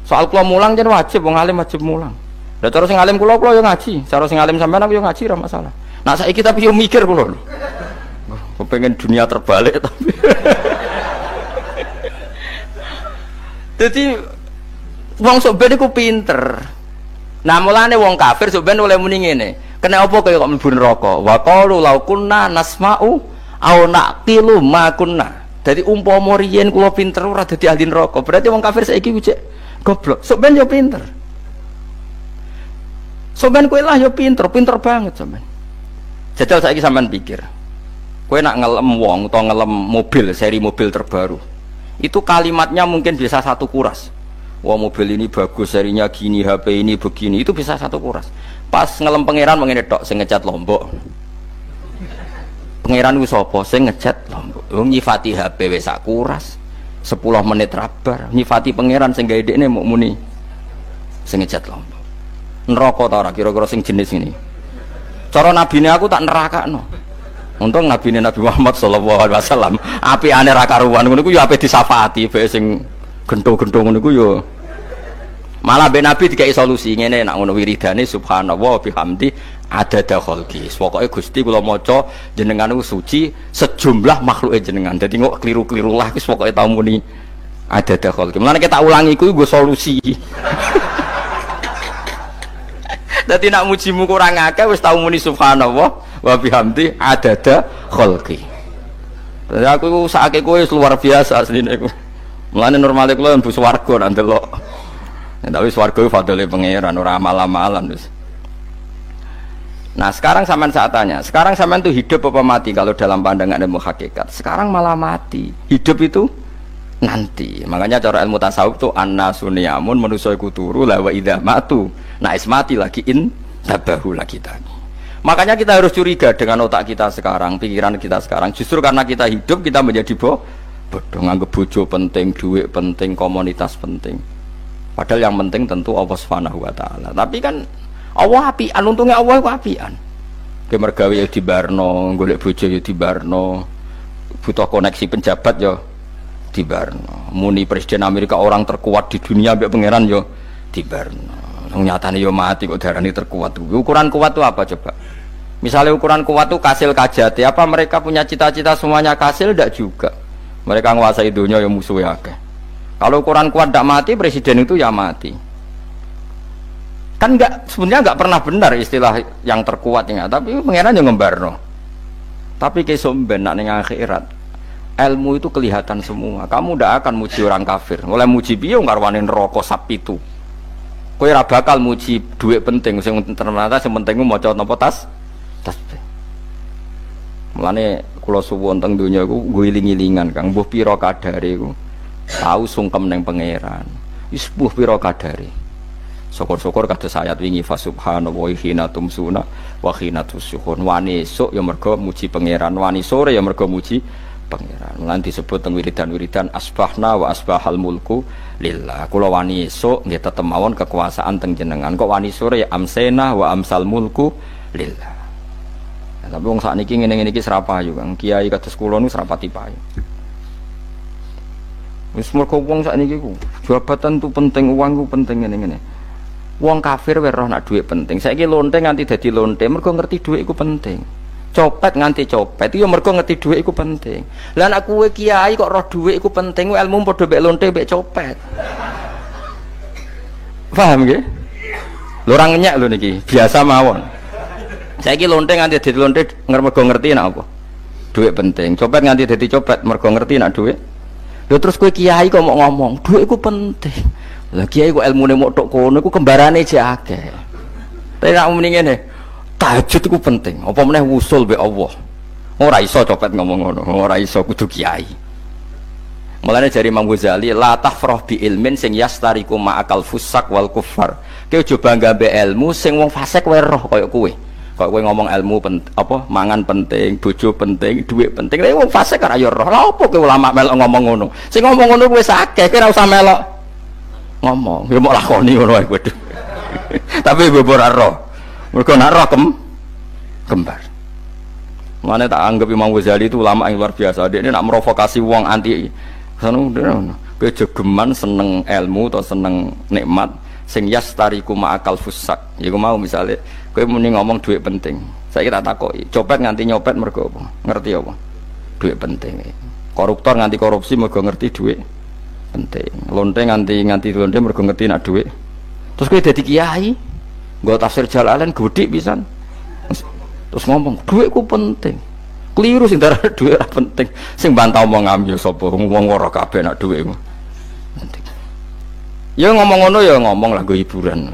S1: Soal kula mulang jen wajib, wong alim wajib mulang. Lah cara sing alim kula yo ngaji, cara sing alim sampean aku yo ngaji ora masalah. Nah saiki tapi yo mikir kula. Kepengen dunia terbalik tapi. Jadi wong sok ben iku pinter. Nah mulane wong kafir sok ben oleh muni ngene. Kena apa kaya kok mlebu neraka? Wa qalu law kunna nasma'u aw naqilu ma kunna. Dadi umpama riyen kula pinter ora dadi ahli neraka. Berarti wong kafir saiki ku cek goblok. Sok ben yo pinter. Sok ben kowe lah yo pinter banget sok ben. Jajal saiki sampean pikir. Kowe nak ngelem wong utawa ngelem mobil, seri mobil terbaru. Itu kalimatnya mungkin bisa satu kuras. Wah mobil ini bagus, serinya gini, HP ini begini, itu bisa satu kuras. Pas ngelem pangeran mengene tok sing ngecat Lombok. Pangeran ku sapa sing ngecat Lombok? Wong nyifati HP wis sak kuras. 10 menit rabar. Nyifati pangeran sing gawe dekne muk muni sing ngecat Lombok. Neraka ta ora kira-kira sing jenis ini. Cara nabine aku tak nerakakno. Untung nabine Nabi Muhammad sallallahu alaihi wasallam apikane ra karuan ngono iku ya ape disafaati bae sing gento-gento ngono iku ya malah ben Nabi dikai solusi ngene nek ngono wiridane subhanallah bihamdi adada khalqi. Pokoke Gusti kula maca jenengan niku suci sejumlah makhluke jenengan. Dadi kok kliru-kliru lah wis pokoke tau muni adada khalqi. Mulane kita ulangi iku nggo solusi. Dadi nek mujimu kurang akeh wis tau muni subhanallah wa bihamdi adada khalqi. Dadi aku sakake kowe luar biasa asline iku. Mulane normale kula mlebu swarga nak ndelok. Tapi swarga itu fadhole pangeran ora amal-amalan wis. Nah, sekarang sampean saat tanya, sekarang sampean itu hidup apa mati kalau dalam pandangan ilmu hakikat? Sekarang malah mati. Hidup itu nanti. Makanya cara ilmu tasawuf itu annasuniyamun manusa iku turu la wa idza matu. Nah, is mati lagi in tabahu lagi tadi. Makanya kita harus curiga dengan otak kita sekarang, pikiran kita sekarang. Justru karena kita hidup kita menjadi bodoh, nganggep bojo penting, duit penting, komunitas penting. Padahal yang penting tentu Allah Subhanahu wa taala. Tapi kan Allah apian, untungnya Allah itu apian. Ge mergawe ya dibarno, golek bojo ya dibarno. Butuh koneksi penjabat ya dibarno. Muni presiden Amerika orang terkuat di dunia mbek pangeran ya dibarno. Nyatane ya mati kok darani terkuat. Ukuran kuat itu apa coba? Misalnya ukuran kuat itu kasil kajati, apa mereka punya cita-cita semuanya kasil? Tidak juga. Mereka menguasai dunia yang musuhnya akeh. Kalau ukuran kuat tidak mati, presiden itu ya mati. Kan sebenarnya enggak pernah benar istilah yang terkuat ya, tapi pangeran yang ngembarno. Tapi kesomben nak ning akhirat, ilmu itu kelihatan semua. Kamu tidak akan muji orang kafir. Oleh muji piye ngarwane neraka sapi itu. Kowe ora bakal muji duit penting, sing ternyata sing penting maca napa tasbih. Mulane kula suwun teng donya iku ngiling-ilingan Kang, mbuh pira kadare iku. Tahu sungkem neng pangeran. Wis mbuh pira kadare. Syukur-syukur kados ayat wingi fa subhanallahi hina tumsuna wa hina tusyuhun. Wani esuk ya mergo muji pangeran, wani sore ya mergo muji pangeran. Lan disebut teng wiridan-wiridan asbahna wa asbahal mulku lillah. Kula wani esuk nggih tetep mawon kekuasaan teng jenengan. Kok wani sore ya amsena wa amsal mulku lillah. Tapi wong sakniki ngene-ngene iki serapayu Kang. Kiai kados kula niku serapati payu. Wis mergo wong sakniki ku jabatan tu penting, uang ku penting ngene-ngene. Wong kafir wae roh nak dhuwit penting. Saiki lonte nganti dadi lonte mergo ngerti dhuwit iku penting. Copet nganti copet itu mergo ngerti dhuwit iku penting. Lah nek kowe kiai kok roh dhuwit iku penting, ilmu padha mek lonte mek copet. Paham nggih? Lho ora ngenyek lho niki, biasa mawon. Saiki lonte nganti dadi lonte mergo ngerti nek apa? Dhuwit penting. Copet nganti dadi copet mergo ngerti nek dhuwit. Lho terus kowe kiai kok mau ngomong, dhuwit iku penting. Lah kiai kok ilmune mok tok kono iku kembarane jek akeh. Tapi nek muni ngene, tahajud iku penting. Apa meneh wusul mbek Allah. Ora iso copet ngomong ngono, ora iso kudu kiai. Mulane jari Imam Ghazali, la tafrah bi ilmin sing yastariku ma'akal fusak wal kufar. Kowe aja bangga mbek ilmu sing wong fasik wae roh kaya kowe. Kok kowe ngomong ilmu apa mangan penting, bojo penting, dhuwit penting. Lah wong fasik ora ya roh. Lah opo kowe ulama melok ngomong ngono? Sing ngomong ngono wis akeh, kowe ora usah melok ngomong. Ya mok lakoni ngono wae kowe. Tapi ora roh. Mergo nak roh kembar. Mana tak anggap Imam Ghazali itu ulama yang luar biasa. Dia ini nak merovokasi wong anti sono kowe jogeman seneng ilmu atau seneng nikmat sing yastariku ma'akal fusak. Iku mau misale kowe muni ngomong duit penting. Saiki tak takoki, copet nganti nyopet mergo apa? Ngerti apa? Duit penting. Koruptor nganti korupsi mergo ngerti duit penting. Lonte nganti lonte mergo ngerti nak duit. Terus kowe dadi kiai, nggo tafsir Jalalain godik pisan. Terus ngomong duitku penting, keliru sing darah duit ora penting, sing bantah omong ambil sapa wong ora kabeh nak duitmu penting. Ya ngomong ngono ya ngomong lah nggo hiburan.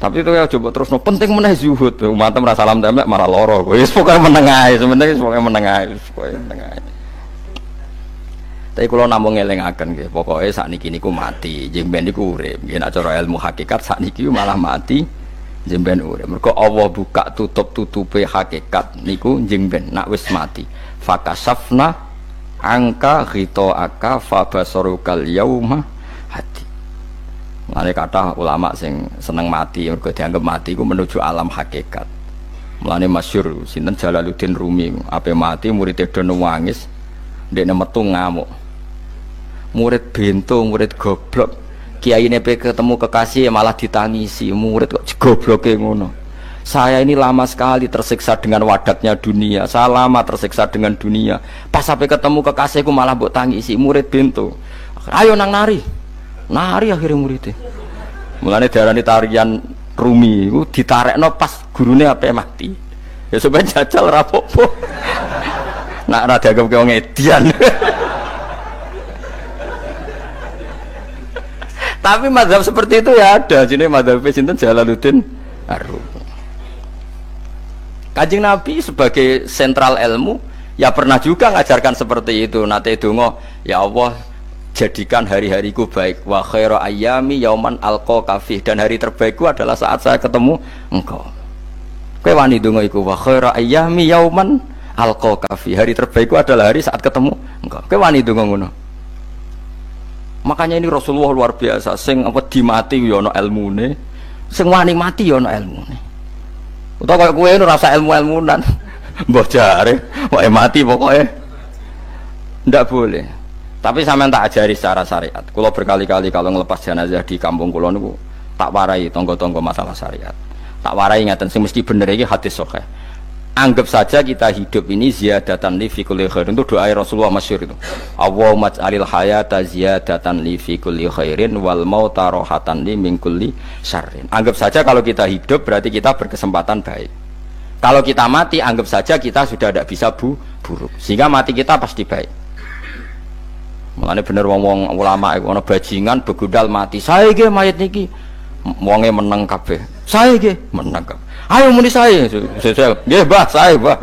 S1: Tapi itu ya coba terus no penting meneh zuhud, umat merasa salam temek malah lara kowe. Wis pokoke meneng ae, sementing wis pokoke meneng ae, pokoke meneng ae. Tapi kula namung ngelingaken nggih, pokoke sakniki niku mati, jeng ben niku urip. Nggih nek cara ilmu hakikat sakniki malah mati. Jemben urip. Mergo Allah buka tutup-tutupe hakikat niku jemben nak wis mati. Fakasafna angka ghitaaka fabasarukal yauma hati. Mane kathah ulama sing seneng mati mergo dianggap mati iku menuju alam hakikat. Mulane masyhur sinten Jalaluddin Rumi, ape mati murid do nangis, ndekne metu ngamuk. Murid bento, murid goblok. Kiai ini ketemu kekasih malah ditangisi, murid kok gobloke ngono. Saya ini lama sekali tersiksa dengan wadatnya dunia, saya lama tersiksa dengan dunia. Pas sampai ketemu kekasihku malah mbok tangisi, murid bento. Ayo nang nari akhirnya muridnya. Mulane diarani tarian Rumi, itu ditarekno pas gurune ape mati. Ya supaya jajal rapopo. Nak ra dianggap wong edian. Tapi mazhab seperti itu ya ada. Jadi mazhab sinten Jalaluddin Ar-Rumi. Kanjeng Nabi sebagai sentral ilmu ya pernah juga ngajarkan seperti itu. Nate donga, ya Allah jadikan hari-hariku baik. Wa khairu ayyami yauman alqa kafih, dan hari terbaikku adalah saat saya ketemu engkau. Kowe wani donga iku wa khairu ayyami yauman alqa kafih. Hari terbaikku adalah hari saat ketemu engkau. Kowe wani donga ngono. Makanya ini Rasulullah luar biasa, sing apa dimati ya ana ilmune, sing wani mati ya ana ilmune. Utawa kaya kowe rasa ilmu-ilmunan. Mbah jare, wae mati pokoke. Ndak boleh. Tapi sampean tak ajari secara syariat. Kula berkali-kali kalau ngelepas jenazah di kampung kula niku tak warai tonggo-tonggo masalah syariat. Tak warai ngaten sing mesti bener iki hadis sahih. Anggap saja kita hidup ini ziyadatan li fi kulli khairin, itu doa Rasulullah masyhur itu. Allahumma ij'alil hayata ziyadatan li fi kulli khairin wal mauta rahatan li min kulli syarrin. Anggap saja kalau kita hidup berarti kita berkesempatan baik. Kalau kita mati anggap saja kita sudah tidak bisa buruk. Sehingga mati kita pasti baik. Mulane bener wong-wong ulama iku ana bajingan begudal mati. Saya nggih mayit niki wonge meneng kabeh. Saya nggih meneng kabeh. Ayo muni saya nggih Mbah, saya Mbah.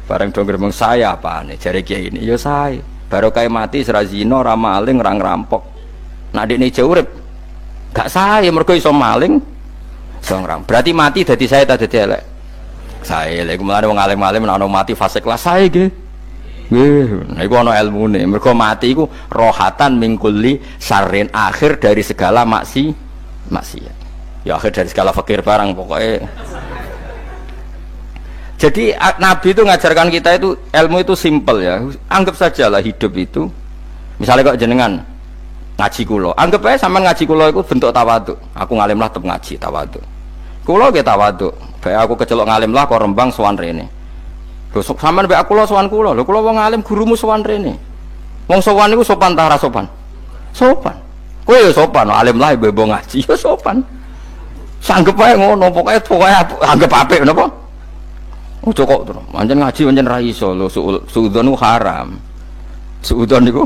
S1: Bareng dong gremeng saya apane jare kiai ini ya saya. Baru kae mati sira zina, ora maling, ora ngerampok. Nek dekne urip gak saya mergo iso maling, iso ngerampok. Berarti mati dadi saya ta dadi elek. Saya lek mulane wong alim-alim nek ana mati fase kelas saya nggih. Nggih, niku ana ilmune. Mergo mati iku rohatan mingkuli sarin, akhir dari segala maksiat. Ya akhir dari segala fakir barang pokoknya. Jadi Nabi itu ngajarkan kita itu ilmu itu simpel ya. Anggap saja lah hidup itu. Misalnya kok jenengan ngaji kulo, anggap aja sama ngaji kulo itu bentuk tawaduk. Aku ngalim lah tetap ngaji tawaduk. Kulo ge tawaduk, Bae aku kecelok ngalim lah kok Rembang sowan rene. Lho sampean mbek aku lho sowan kula. Lho kula wong alim gurumu sowan rene. Wong sowan niku sopan ta ora sopan? Sopan. Kowe ya sopan, alim lah ibu ngaji ya sopan. Sanggep ae ngono, pokoke anggap apik napa? Ojo kok terus. Pancen ngaji pancen ra iso lho, suudzon ku haram. Suudzon niku.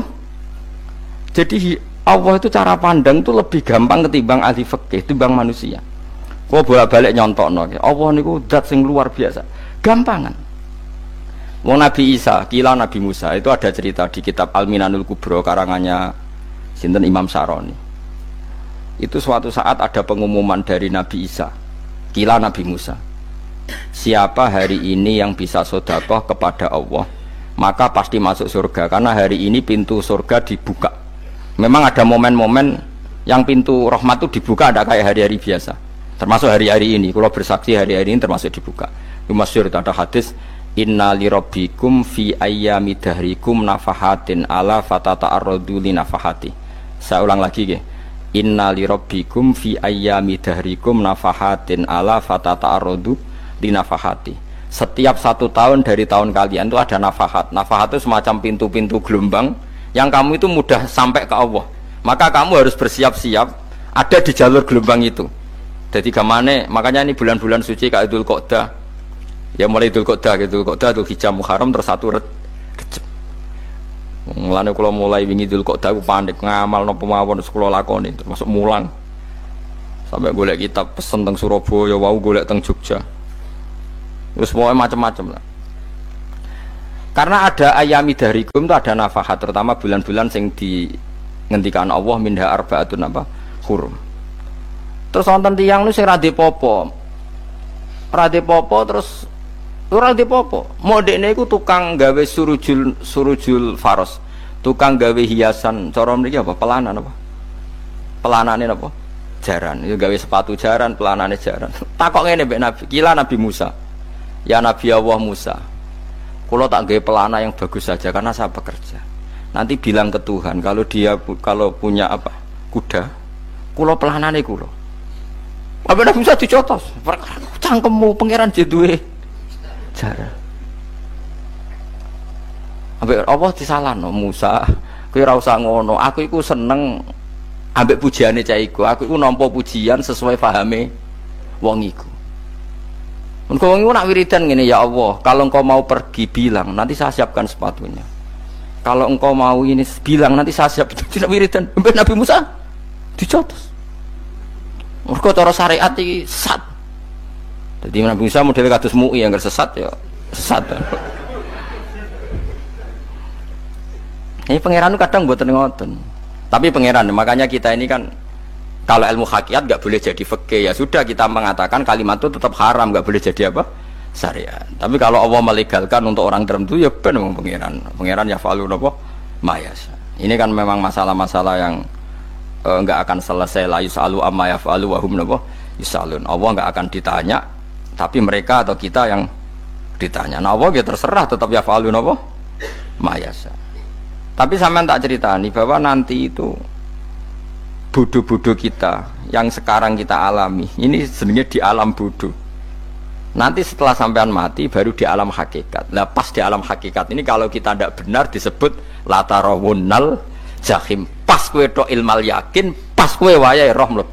S1: Jadi Allah itu cara pandang itu lebih gampang ketimbang ahli fikih, ketimbang manusia. Kok bolak-balik nyontokno. Allah niku zat sing luar biasa. Gampangan. Wong Nabi Isa, kila Nabi Musa itu ada cerita di kitab Al-Minanul Kubro karangannya sinten Imam Saroni. Itu suatu saat ada pengumuman dari Nabi Isa, kila Nabi Musa. Siapa hari ini yang bisa sedekah kepada Allah, maka pasti masuk surga karena hari ini pintu surga dibuka. Memang ada momen-momen yang pintu rahmat itu dibuka, ada kayak hari-hari biasa. Termasuk hari-hari ini, kalau bersaksi hari-hari ini termasuk dibuka. Itu masyhur ada hadis inna lirabbikum fi ayyami dahrikum nafahatin ala fatata'arradu li nafahati. Saya ulang lagi nggih. Inna lirabbikum fi ayyami dahrikum nafahatin ala fatata'arradu li nafahati. Setiap 1 tahun dari tahun kalian itu ada nafahat. Nafahat itu semacam pintu-pintu gelombang yang kamu itu mudah sampai ke Allah. Maka kamu harus bersiap-siap ada di jalur gelombang itu. Jadi kemana? Makanya ini bulan-bulan suci kayak Dzul Qa'dah. Ya mulai Dzul Qa'dah, Dzul Hijjah Muharram terus 1 Rejab. Mulane kula mulai wingi Dzul Qa'dah aku panik ngamal napa mawon kula lakoni termasuk mulang. Sampai golek kitab pesen teng Surabaya, wau golek teng Jogja. Terus pokoknya macam-macam lah. Karena ada ayami dahrikum itu ada nafahat, terutama bulan-bulan sing di ngendikan Allah minha arbaatun apa hurum. Terus wonten tiyang nu sing ra dipopo. Ra dipopo terus ora dipopo. Modene iku tukang gawe surujul faros. Tukang gawe hiasan cara mriki apa? Pelanan apa? Pelanane apa? Jaran. Itu gawe sepatu jaran, pelanane jaran. Takok ngene mbek Nabi, kila Nabi Musa. Ya Nabi Allah Musa. Kulo tak gawe pelana yang bagus saja karena saya bekerja. Nanti bilang ke Tuhan kalau punya apa? Kuda. Kulo pelanane kulo. Apa Nabi Musa dicotos? Cangkemmu pangeran duwe jaran. Ambek Allah disalahno Musa, kowe ora usah ngono. Aku iku seneng ambek pujiane cah iku. Aku iku nampa pujian sesuai pahame wong iku. Engko wong iku nak wiridan ngene, ya Allah, kalau engkau mau pergi bilang, nanti saya siapkan sepatunya. Kalau engkau mau ini bilang, nanti saya siap. Tidak wiridan. Ambek Nabi Musa dicotos. Mergo cara syariat iki sesat. Jadi Nabi Musa model kados MUI yang sesat ya sesat. Ini pangeran kadang mboten ngoten. Tapi pangeran, makanya kita ini kan kalau ilmu hakikat nggak boleh jadi fikih, ya sudah kita mengatakan kalimat itu tetap haram, nggak boleh jadi apa? Syariat. Tapi kalau Allah melegalkan untuk orang tertentu ya benar pangeran. Pangeran ya falu napa? Mayas. Ini kan memang masalah-masalah yang nggak akan selesai, la yusalu amma yafalu wa hum napa yusalun. Allah nggak akan ditanya, tapi mereka atau kita yang ditanya. Nah Allah ya terserah tetap yafalu napa mayasa. Tapi sampean tak ceritani bahwa nanti itu bodoh-bodoh kita yang sekarang kita alami ini sebenarnya di alam bodoh. Nanti setelah sampean mati baru di alam hakikat. Nah pas di alam hakikat ini kalau kita tidak benar disebut latarawunnal jahim. Pas kue tok ilmal yakin, pas kue wayai roh mleb.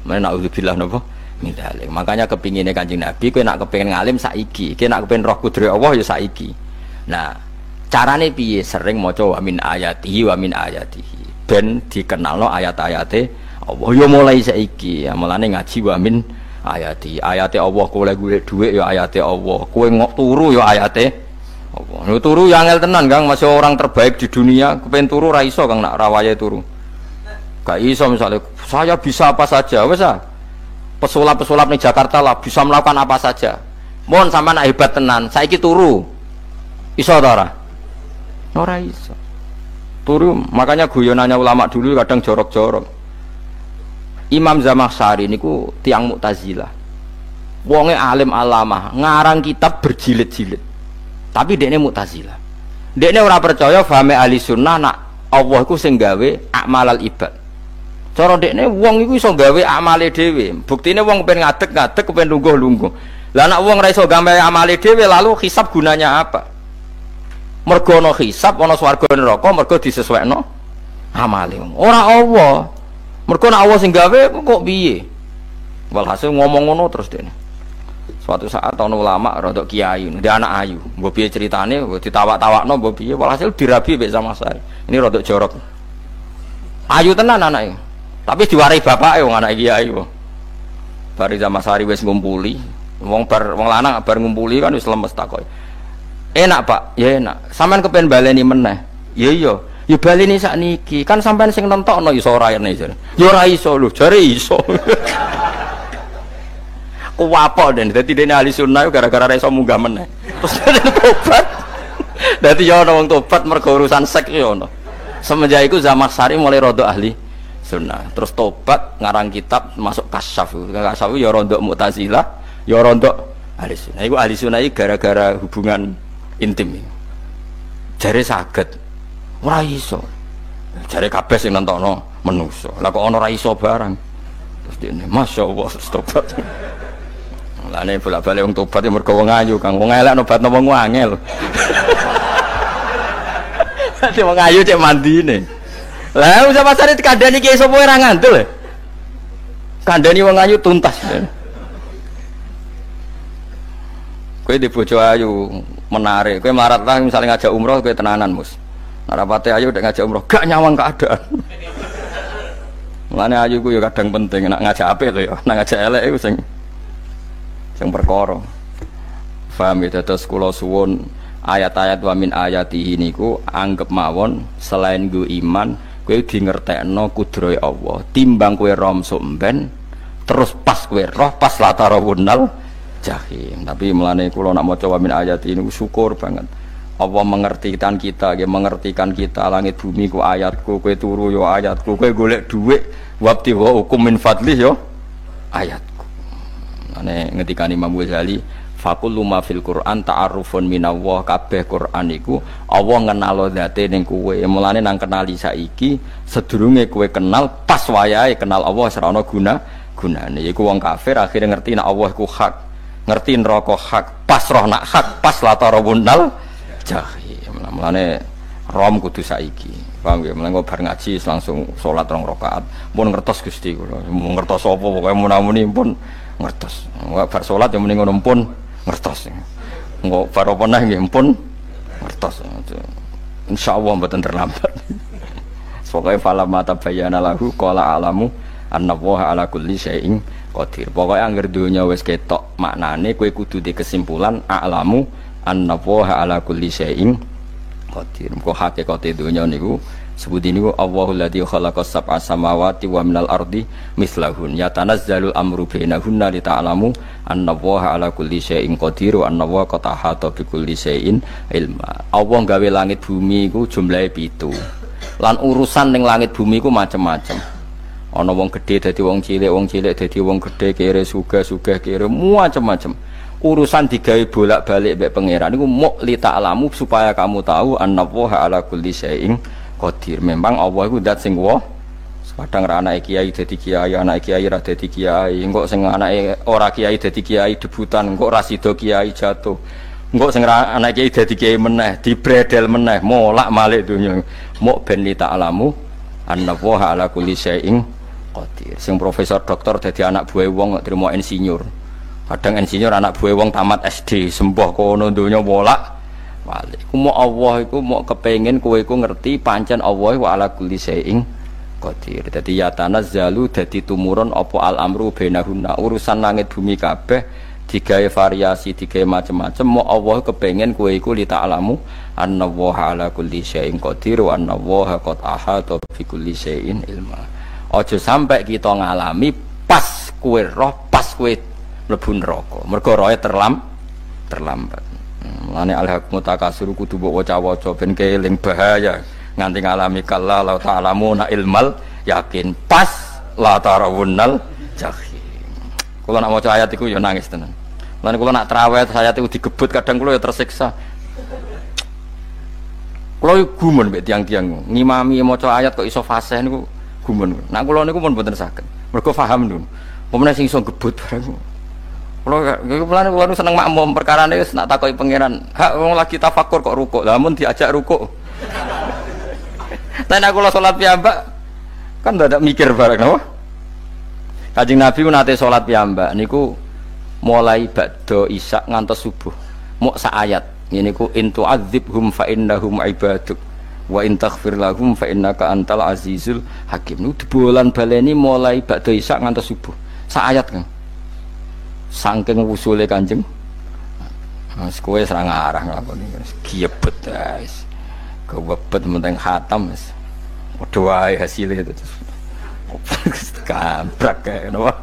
S1: Mana naudzubillah napa min dzalik. Makanya kepinginnya Kanjeng Nabi kue nak kepengin ngalim saiki, kue nak kepengin roh kudrat Allah ya saiki. Nah carane piye? Sering maca wa min ayatihi wa min ayatihi ben dikenalno ayat-ayate Allah ya mulai saiki. Ya mulane ngaji wa min ayati ayate Allah, kowe golek dhuwit ya ayate Allah, kowe turu ya ayate Allah. Lho turu ya angel tenan Kang, masih orang terbaik di dunia kepen turu ra iso Kang nak rawaye turu. Gak iso misalnya saya bisa apa saja wis ah. Pesulap-pesulap ning Jakarta lah bisa melakukan apa saja. Mohon sampean nak hebat tenan, saiki turu. Iso ta ora? Ora iso. Turu, makanya guyonannya ulama dulu kadang jorok-jorok. Imam Zamakhsyari niku tiang Mu'tazilah. Wonge alim alamah, ngarang kitab berjilid-jilid. Tapi dekne Mu'tazilah. Dekne ora percaya fahame ahli sunnah nak Allah iku sing gawe akmalal ibad. Cara dekne wong iku iso gawe amale dhewe. Buktine wong kepen ngadeg-ngadeg, kepen lungguh-lungguh. Lah nek wong ora iso gawe amale dhewe lalu hisab gunanya apa? Mergo ana hisab, ana swarga neraka, mergo disesuaikno amale. Ora Allah. Mergo nek Allah sing gawe kok piye? Walhasil ngomong ngono terus dekne. Suatu saat ana ulama rodok kiai, dia anak ayu. Mbok piye ceritane, mbok ditawak-tawakno mbok piye, walhasil dirabi mek sama saya. Ini rodok jorok. Ayu tenan anake. Tapi diwarai bapake wong anak kiai kok. Bari zaman sari wis ngumpuli, wong lanang bar ngumpuli kan wis lemes takoki. Enak, Pak? Ya enak. Sampeyan kepen baleni meneh. Ya iya. Ya baleni sakniki. Kan sampeyan sing nentokno iso ora rene jare. Ya ora iso lho, jare iso. Kuwapok den dadi dene ahli sunnah gara-gara ora iso munggah meneh. Terus tobat. Dadi ya ana wong tobat mergo urusan seks ya ana. Semenjak iku Zamakhsyari mulai rodok ahli sunnah, terus tobat ngarang kitab masuk kasyaf. Kasyaf ya rontok Mu'tazilah, ya rontok ahli sunnah. Iku ahli sunnah iki gara-gara hubungan intim. Jare saged. Ora iso. Jare kabeh sing nentokno menungso. Lah kok ana ora iso barang. Terus dene masyaallah tobat. Lane bolak-balik wong tobat ya mergo wong ayu, Kang. Wong elek nobatno wong angel. Dadi wong ayu cek mandine. Lah usah pasare dikandani ki sapa ora ngandel. Kandani wong ayu tuntas. Kowe di bojo ayu menarik, kowe melarat lah misalnya ngajak umroh kowe tenanan, Mus. Narapate ayu nek ngajak umroh gak nyawang keadaan. Mulane ayu ku ya kadang penting nek ngajak apik to ya, nek ngajak elek iku sing perkara. Paham ya, terus kula suwun ayat-ayat wa min ayatihi niku anggap mawon selain go iman kowe di ngertekno kudrohe Allah timbang kowe rom somben terus pas kowe roh pas latarawunal jahim. Tapi mulane kula nak maca wa min ayati niku syukur banget Allah mengertikan kita, dia mengertikan kita langit bumi ku ayatku, kowe turu yo ayatku, kowe golek dhuwit wabti wa hukum min fadli yo ayatku. Ane ngendikane Imam Ghazali fakul luma fil Quran ta'arufun minallah, kabeh Quran iku Allah ngenalo zate ning kowe. Mulane nang kenali saiki sedurunge kowe kenal pas wayahe kenal Allah ora ana gunane. Iku wong kafir akhirnya ngerti nek Allah iku hak, ngerti neraka hak, pas roh nak hak, pas latarawunal jahim. Mulane rom kudu saiki. Paham ya? Mulane bar ngaji langsung salat 2 rakaat. Mun ngertos Gusti kula. Mun ngertos apa pokoke munamuni pun ngertos. Bar salat ya muni ngono pun ngertos. Engko bar apa neh nggih pun ngertos. Insyaallah mboten terlambat. Pokoke fala mata bayana lahu qala alamu annallaha ala kulli syai'in qadir. Pokoke anggere donya wis ketok maknane kowe kudu di kesimpulan alamu annallaha ala kulli syai'in qadir. Engko hakikate donya niku sebuti niku Allahul ladzi khalaqas sab'a samawati wa minal ardi mislahun yatanazzalul amru bainahunna lita'lamu annallaha ala kulli syai'in qadir wa annallaha qad ahata bi kulli syai'in ilma. Allah gawe langit bumi iku jumlahe 7. Lan urusan ning langit bumi iku macam-macam. Ana wong gedhe dadi wong cilik dadi wong gedhe, kere sugih kere macam-macam. Urusan digawe bolak-balik mbek pangeran niku muk lita'lamu supaya kamu tahu annallaha ala kulli syai'in qadir. Memang Allah iku zat sing wa. Kadang ra anake kiai dadi kiai, anake kiai ra dadi kiai, engko sing anake ora kiai dadi kiai debutan, engko ra sida kiai jatuh. Engko sing anake kiai dadi kiai meneh, dibredel meneh, molak-malik donya. Muk ben li ta'lamu annallaha ala kulli syai'in qadir. Sing profesor doktor dadi anak buah wong trimo insinyur. Kadang insinyur anak buah wong tamat SD, sembah kono donya molak. Wali, mau Allah iku mau kepengen kowe iku ngerti pancen Allah wa ala kulli syai'in qadir. Dadi ya tanazzalu dadi tumurun apa al amru bainahunna. Urusan langit bumi kabeh digawe variasi, digawe macam-macam. Mau Allah kepengen kowe iku li ta'lamu annallaha ala kulli syai'in qadir wa annallaha qad ahata bi kulli syai'in ilma. Aja sampai kita ngalami pas kowe roh, pas kowe mlebu neraka. Mergo roe terlambat. Mulane al-haqmu takasur kudu mbok waca-waca ben keling bahaya nganti ngalami kala la ta'lamuna ilmal yakin pas la tarawunnal jahim. Kula nak maca ayat iku ya nangis tenan. Mulane kula nak traweh ayat iku digebut kadang kula ya tersiksa. Kula gumun mbek tiang-tiang ngimami maca ayat kok iso fasih niku gumun. Nah kula niku pun mboten saged. Mergo paham niku. Pemene sing iso gebut bareng. Kula seneng makmum perkarane wis nak takoki pangeran. Hak wong lagi tafakur kok rukuk. Lah mun diajak rukuk. Tapi aku salat piyambak kan ndak mikir bareng napa? Kanjeng Nabi nate salat piyambak niku mulai ba'da isya ngantos subuh. Mok sak ayat. Niku in tu'adzibhum fa innahum ibaduk wa in taghfir lahum fa innaka antal azizul hakim. Niku dibolan baleni mulai ba'da isya ngantos subuh. Sak ayat kan. Saking usule Kanjeng. Mas kowe serang arah nglakoni giebet guys. Kewebet menteng khatam wis. Padha wae hasilnya itu. Kabrak kae napa.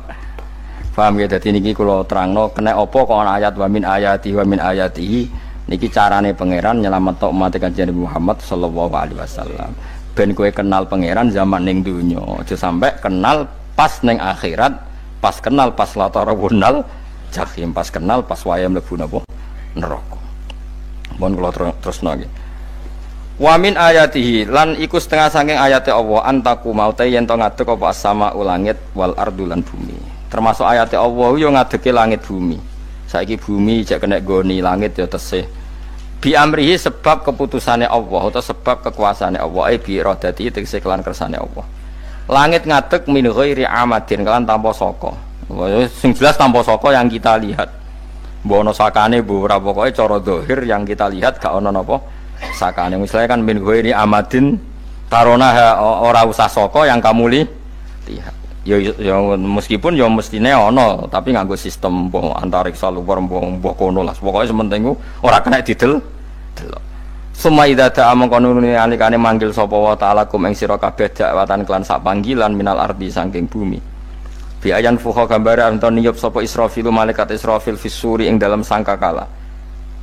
S1: Paham ya dadi niki kula terangno kena apa kok ana ayat wa min ayati niki carane pangeran nyelametno umat Kanjeng Muhammad sallallahu alaihi wasallam. Ben kowe kenal pangeran zaman ning donya, aja sampai kenal pas ning akhirat, pas kenal pas latarawunal jahim, pas kenal pas waya mlebu napa neraka. Mohon kula terusno nggih. Wa min ayatihi lan iku setengah saking ayate Allah antaku maute yen to ngadeg apa as-sama langit wal ardu lan bumi. Termasuk ayate Allah yo ngadege langit bumi. Saiki bumi jek kena goni langit yo tesih. Bi amrihi sebab keputusane Allah atau sebab kekuasaane Allah bi iradati tegese kelan kersane Allah. Langit ngadeg min ghairi amadin kelan tanpa saka. Sing jelas tanpa saka yang kita lihat. Mbok ana sakane mbok ora pokoke cara zahir yang kita lihat gak ana napa sakane. Misalnya kan min ghairi amadin tarona ora usah saka yang kamu lihat. Ya meskipun ya mestine ana tapi nganggo sistem antariksa luar mbok kono lah. Pokoke sementing ora kena didel. Suma idza ta'a mangkono alikane manggil sapa wa ta'ala kum ing sira kabeh dakwatan kelan sak panggilan minal ardi saking bumi. Bi ayan fuha gambare anton niyup sapa Israfil malaikat Israfil fisuri ing dalam sangkakala.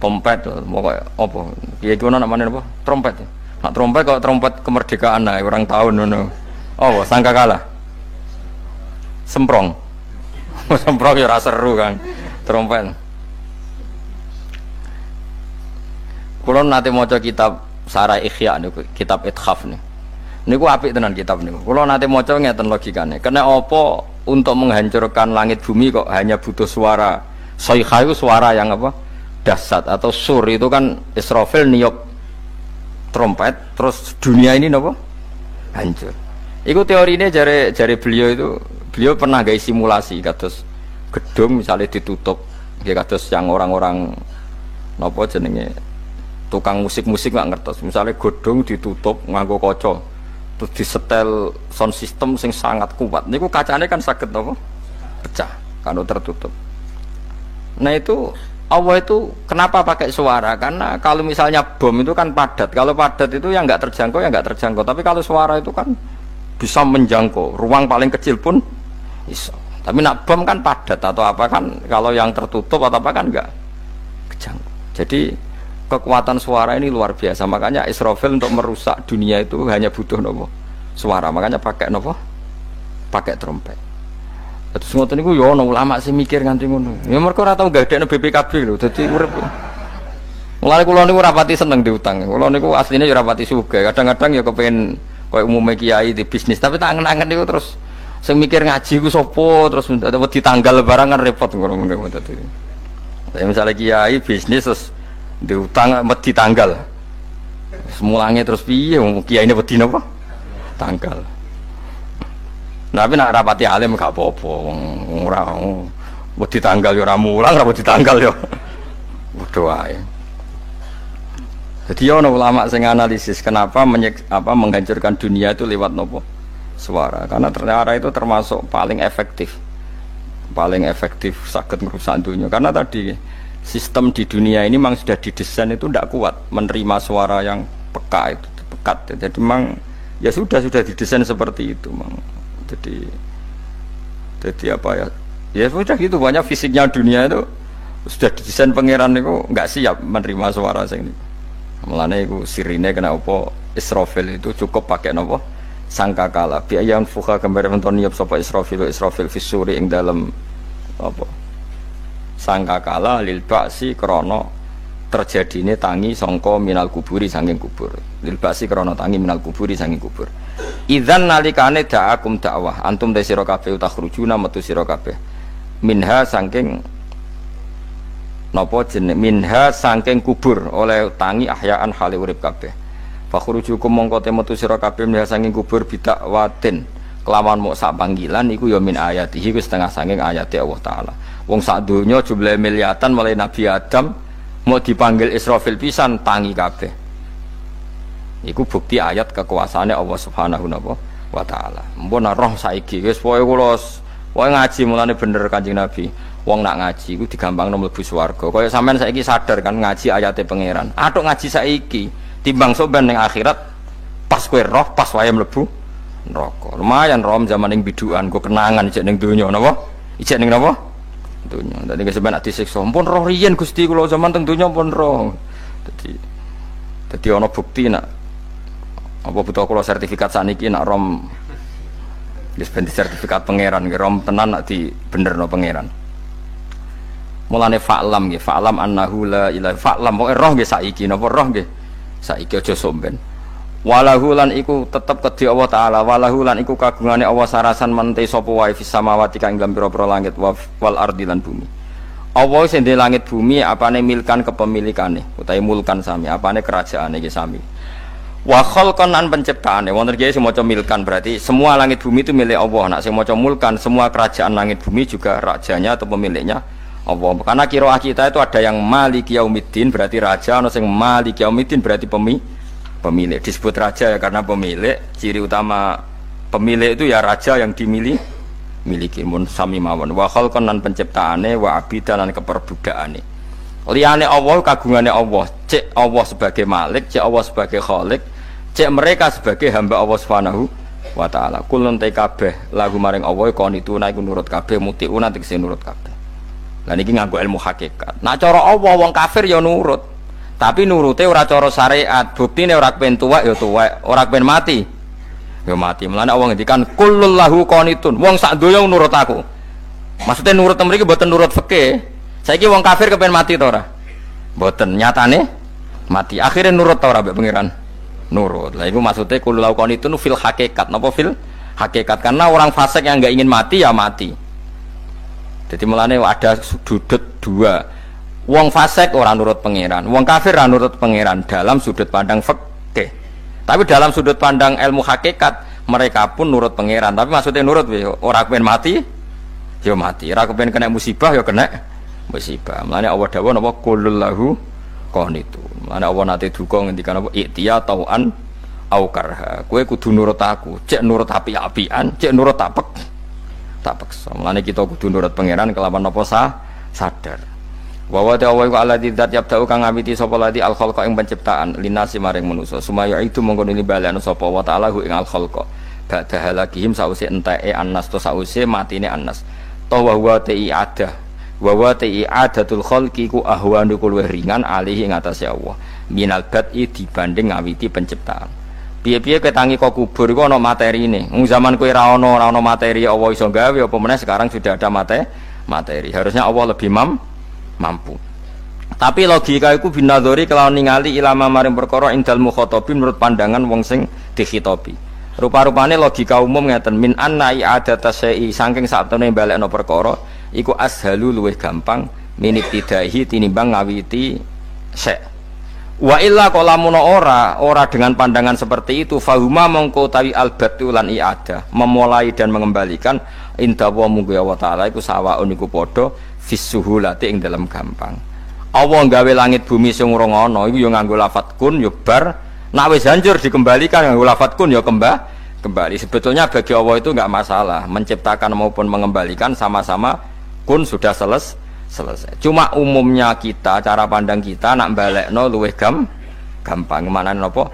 S1: Trompet pokoke apa? Piye iki ana namane apa? Trompet. Nak trompet kok trompet kemerdekaan ae orang tahun ngono. Oh, sangkakala. Semprong. Semprong ya ora seru kan. Trompet. Kulo nate maca kitab Sarah Ikhya niku, kitab Ithaf niku. Niku apik tenan kitab niku. Kulo nate maca ngeten logikane. Kena apa untuk menghancurkan langit bumi kok hanya butuh suara. Sayha itu suara yang apa? Dahsyat atau sur itu kan Israfil niup trompet terus dunia ini napa? Hancur. Iku teorine jare beliau pernah gawe simulasi kados gedung misalnya ditutup nggih kados yang orang-orang napa jenenge tukang musik-musik nggak ngertos misalnya gedung ditutup nganggo kaca terus disetel sound system sing sangat kuat niku kacane kan saged napa pecah kalau tertutup. Nah itu Allah itu kenapa pakai suara? Karena kalau misalnya bom itu kan padat. Kalau padat itu yang nggak terjangkau, ya nggak terjangkau. Tapi kalau suara itu kan bisa menjangkau. Ruang paling kecil pun bisa. Tapi nak bom kan padat atau apa kan? Kalau yang tertutup atau apa kan nggak kejangkau. Jadi kekuatan suara ini luar biasa. Makanya Israfil untuk merusak dunia itu hanya butuh nopo suara. Makanya pakai nopo, pakai trompet. Terus ngoten niku ya ana ulama sing mikir nganti ngono. Ya mergo ora tau gagdekno BPKB lho. Dadi urip. Mulane kula niku ora pati seneng diutang. Kula niku asline ya ora pati sugih. Kadang-kadang ya kepengin koyo umume kiai di bisnis, tapi tak angen-angen niku terus sing mikir ngaji ku sapa terus wedi tanggal barang kan repot ngono dadi. Tapi misalnya kiai bisnis terus diutang wedi tanggal. Semulange terus piye wong kiyaine wedi napa? Tanggal. Tapi nak rapati alim gak apa-apa, ora wedi tanggal ya ora mulang, ora wedi tanggal ya. Padha wae. Jadi ana ulama sing analisis kenapa menghancurkan dunia itu lewat nopo? Suara. Karena ternyata itu termasuk paling efektif. Paling efektif saged ngrusak dunia. Karena tadi sistem di dunia ini memang sudah didesain itu tidak kuat menerima suara yang peka itu, pekat. Jadi memang ya sudah didesain seperti itu, memang. Jadi apa ya? Ya sudah gitu banyak fisiknya dunia itu sudah didesain pangeran itu nggak siap menerima suara sing ini. Mulane iku sirine kena apa Israfil itu cukup pakai napa sangkakala. Bi ayyan fuha gambar menton niap sapa Israfil fisuri ing dalam apa? Sangkakala lil ba'si krana terjadine tangi sangka minal kuburi saking kubur lil basi krana tangi minal kuburi saking kubur idzan nalikane da'akum dakwah antum te sira kabeh takhrujuna metu sira kabeh minha saking napa jeneng minha saking kubur oleh tangi ahyaan hale urip kabeh fakhrujukum mongko te metu sira kabeh minha saking kubur bidakwatin kelawan mok sak panggilan iku ya min ayatihi wis setengah saking ayate Allah taala wong sak donya jumlah miliatan mulai Nabi Adam mau dipanggil Israfil pisan tangi kabeh. Iku bukti ayat kekuasaane Allah Subhanahu wa taala. Mpun roh saiki wis pokoke kula ngaji mulane bener Kanjeng Nabi. Wong nak ngaji iku digampangno mlebu swarga. Kaya sampean saiki sadar kan ngaji ayate pangeran. Atuk ngaji saiki timbang sok ben ning akhirat pas kowe roh pas wae mlebu neraka. Lumayan rom zaman ning bidukan kok kenangan ijek ning donya napa? Ijek ning napa? Dunya. Dadi keseban disiksa. Pun roh riyen Gusti kula zaman teng donya pun roh. Dadi ana bukti nak apa butuh kula sertifikat saniki nak rom wis ben sertifikat pangeran rom tenan nak di benerno pangeran. Mulane fa'lam nggih, fa'lam annahu la ilaha fa'lam pokoke roh nggih saiki napa roh nggih. Saiki aja somben. Walahu lan iku tetep kedhi Allah taala, walahu lan iku kagungane Allah sarasan mente sapa wae fis samawati kang ing pira-pira langit wal ardi lan bumi. Allah sing ndek langit bumi apane milkan kepemilikane utawi mulkan sami, apane kerajaane iki sami. Wa khalqan lan penciptaane. Wonten iki sing maca milkan berarti semua langit bumi itu milik Allah. Nek sing maca mulkan semua kerajaan langit bumi juga rajanya atau pemiliknya Allah. Karena qiraah kita itu ada yang Maliki Yaumiddin berarti raja, ana sing Maliki Yaumiddin berarti pemilik. Disebut raja ya karena pemilik. Ciri utama pemilik itu ya raja yang dimiliki mun sami mawon. Wa khalqan lan penciptaane wa abidan lan keperbudakane. Liyane Allah kagungane Allah, cek Allah sebagai malik, cek Allah sebagai khalik, cek mereka sebagai hamba Allah Subhanahu wa taala. Kulun te kabeh lagu maring Allah konituna iku nurut kabeh mutiuna tegese nurut kabeh. Lah niki nganggo ilmu hakikat. Nak cara Allah wong kafir ya nurut. Tapi nurute ora cara syariat, buktine ora kepen tuwek ya tuwek, ora kepen mati ya mati. Mulane Allah ngendikan kullul lahu qanitun. Wong sak donya nurut aku. Maksudnya nurut mriki mboten nurut fikih. Saiki wong kafir kepen mati ta ora? Mboten, nyatane mati. Akhirnya nurut ta ora mbek pangeran? Nurut. Lah iku maksudnya kullul lahu qanitun fil hakikat. Napa fil hakikat? Karena orang fasik yang enggak ingin mati ya mati. Jadi mulane ada sudut dua. Wong fasik ora nurut pangeran, wong kafir ora nurut pangeran dalam sudut pandang fikih. Tapi dalam sudut pandang ilmu hakikat mereka pun nurut pangeran. Tapi maksudnya nurut ora kepen mati, ya mati. Ora kepen kena musibah ya kena musibah. Mulane Allah dawuh napa qulul lahu qanitun. Mulane Allah nate duka ngendikan apa iktiya tauan au karha. Kowe kudu nurut aku, cek nurut api-apian, cek nurut tak paksa. Mulane kita kudu nurut pangeran kelawan apa sadar. Wa wa ta'ala wa alladzi dzat yabda'u kang ngawiti sapa ladi al khalqa ing penciptaan linasi maring manusa sumaya itu mongko nili balekno sapa wa ta'ala ing al khalqa ba'da halakihim sause enteke annas to sause matine annas to wa huwa ta'i'adah wa wa ta'i'adatul khalqi ku ahwanu luwih ringan alih ing atase Allah minal bad'i dibanding ngawiti penciptaan. Piye-piye ketangi kok kubur iku ana materine. Wong zaman kowe ora ana materi Allah iso gawe apa meneh sekarang sudah ada materi. Harusnya Allah lebih mampu. Tapi logika iku binadzori kelawan ningali ilama maring perkara indal mukhatabin menurut pandangan wong sing dikhitobi. Rupa-rupane logika umum ngeten min anna i'adata syai'i saking satune balekno perkara iku ashalu luwih gampang minibtidaihi tinimbang ngawiti syai'. Wa illa qalamun ora dengan pandangan seperti itu fahuma mongko tawi albatu lan i'adah memulai dan mengembalikan inda wa munggu Allah taala iku sawaun iku padha fisuhulati ing dalam gampang. Allah gawe langit bumi sing ora ana iku ya nganggo lafat kun ya bar, nek wis hancur dikembalikan nganggo lafat kun ya kembali. Sebetulnya bagi Allah itu enggak masalah, menciptakan maupun mengembalikan sama-sama kun sudah selesai. Cuma umumnya kita, cara pandang kita nak balekno luwih gampang. Manane napa?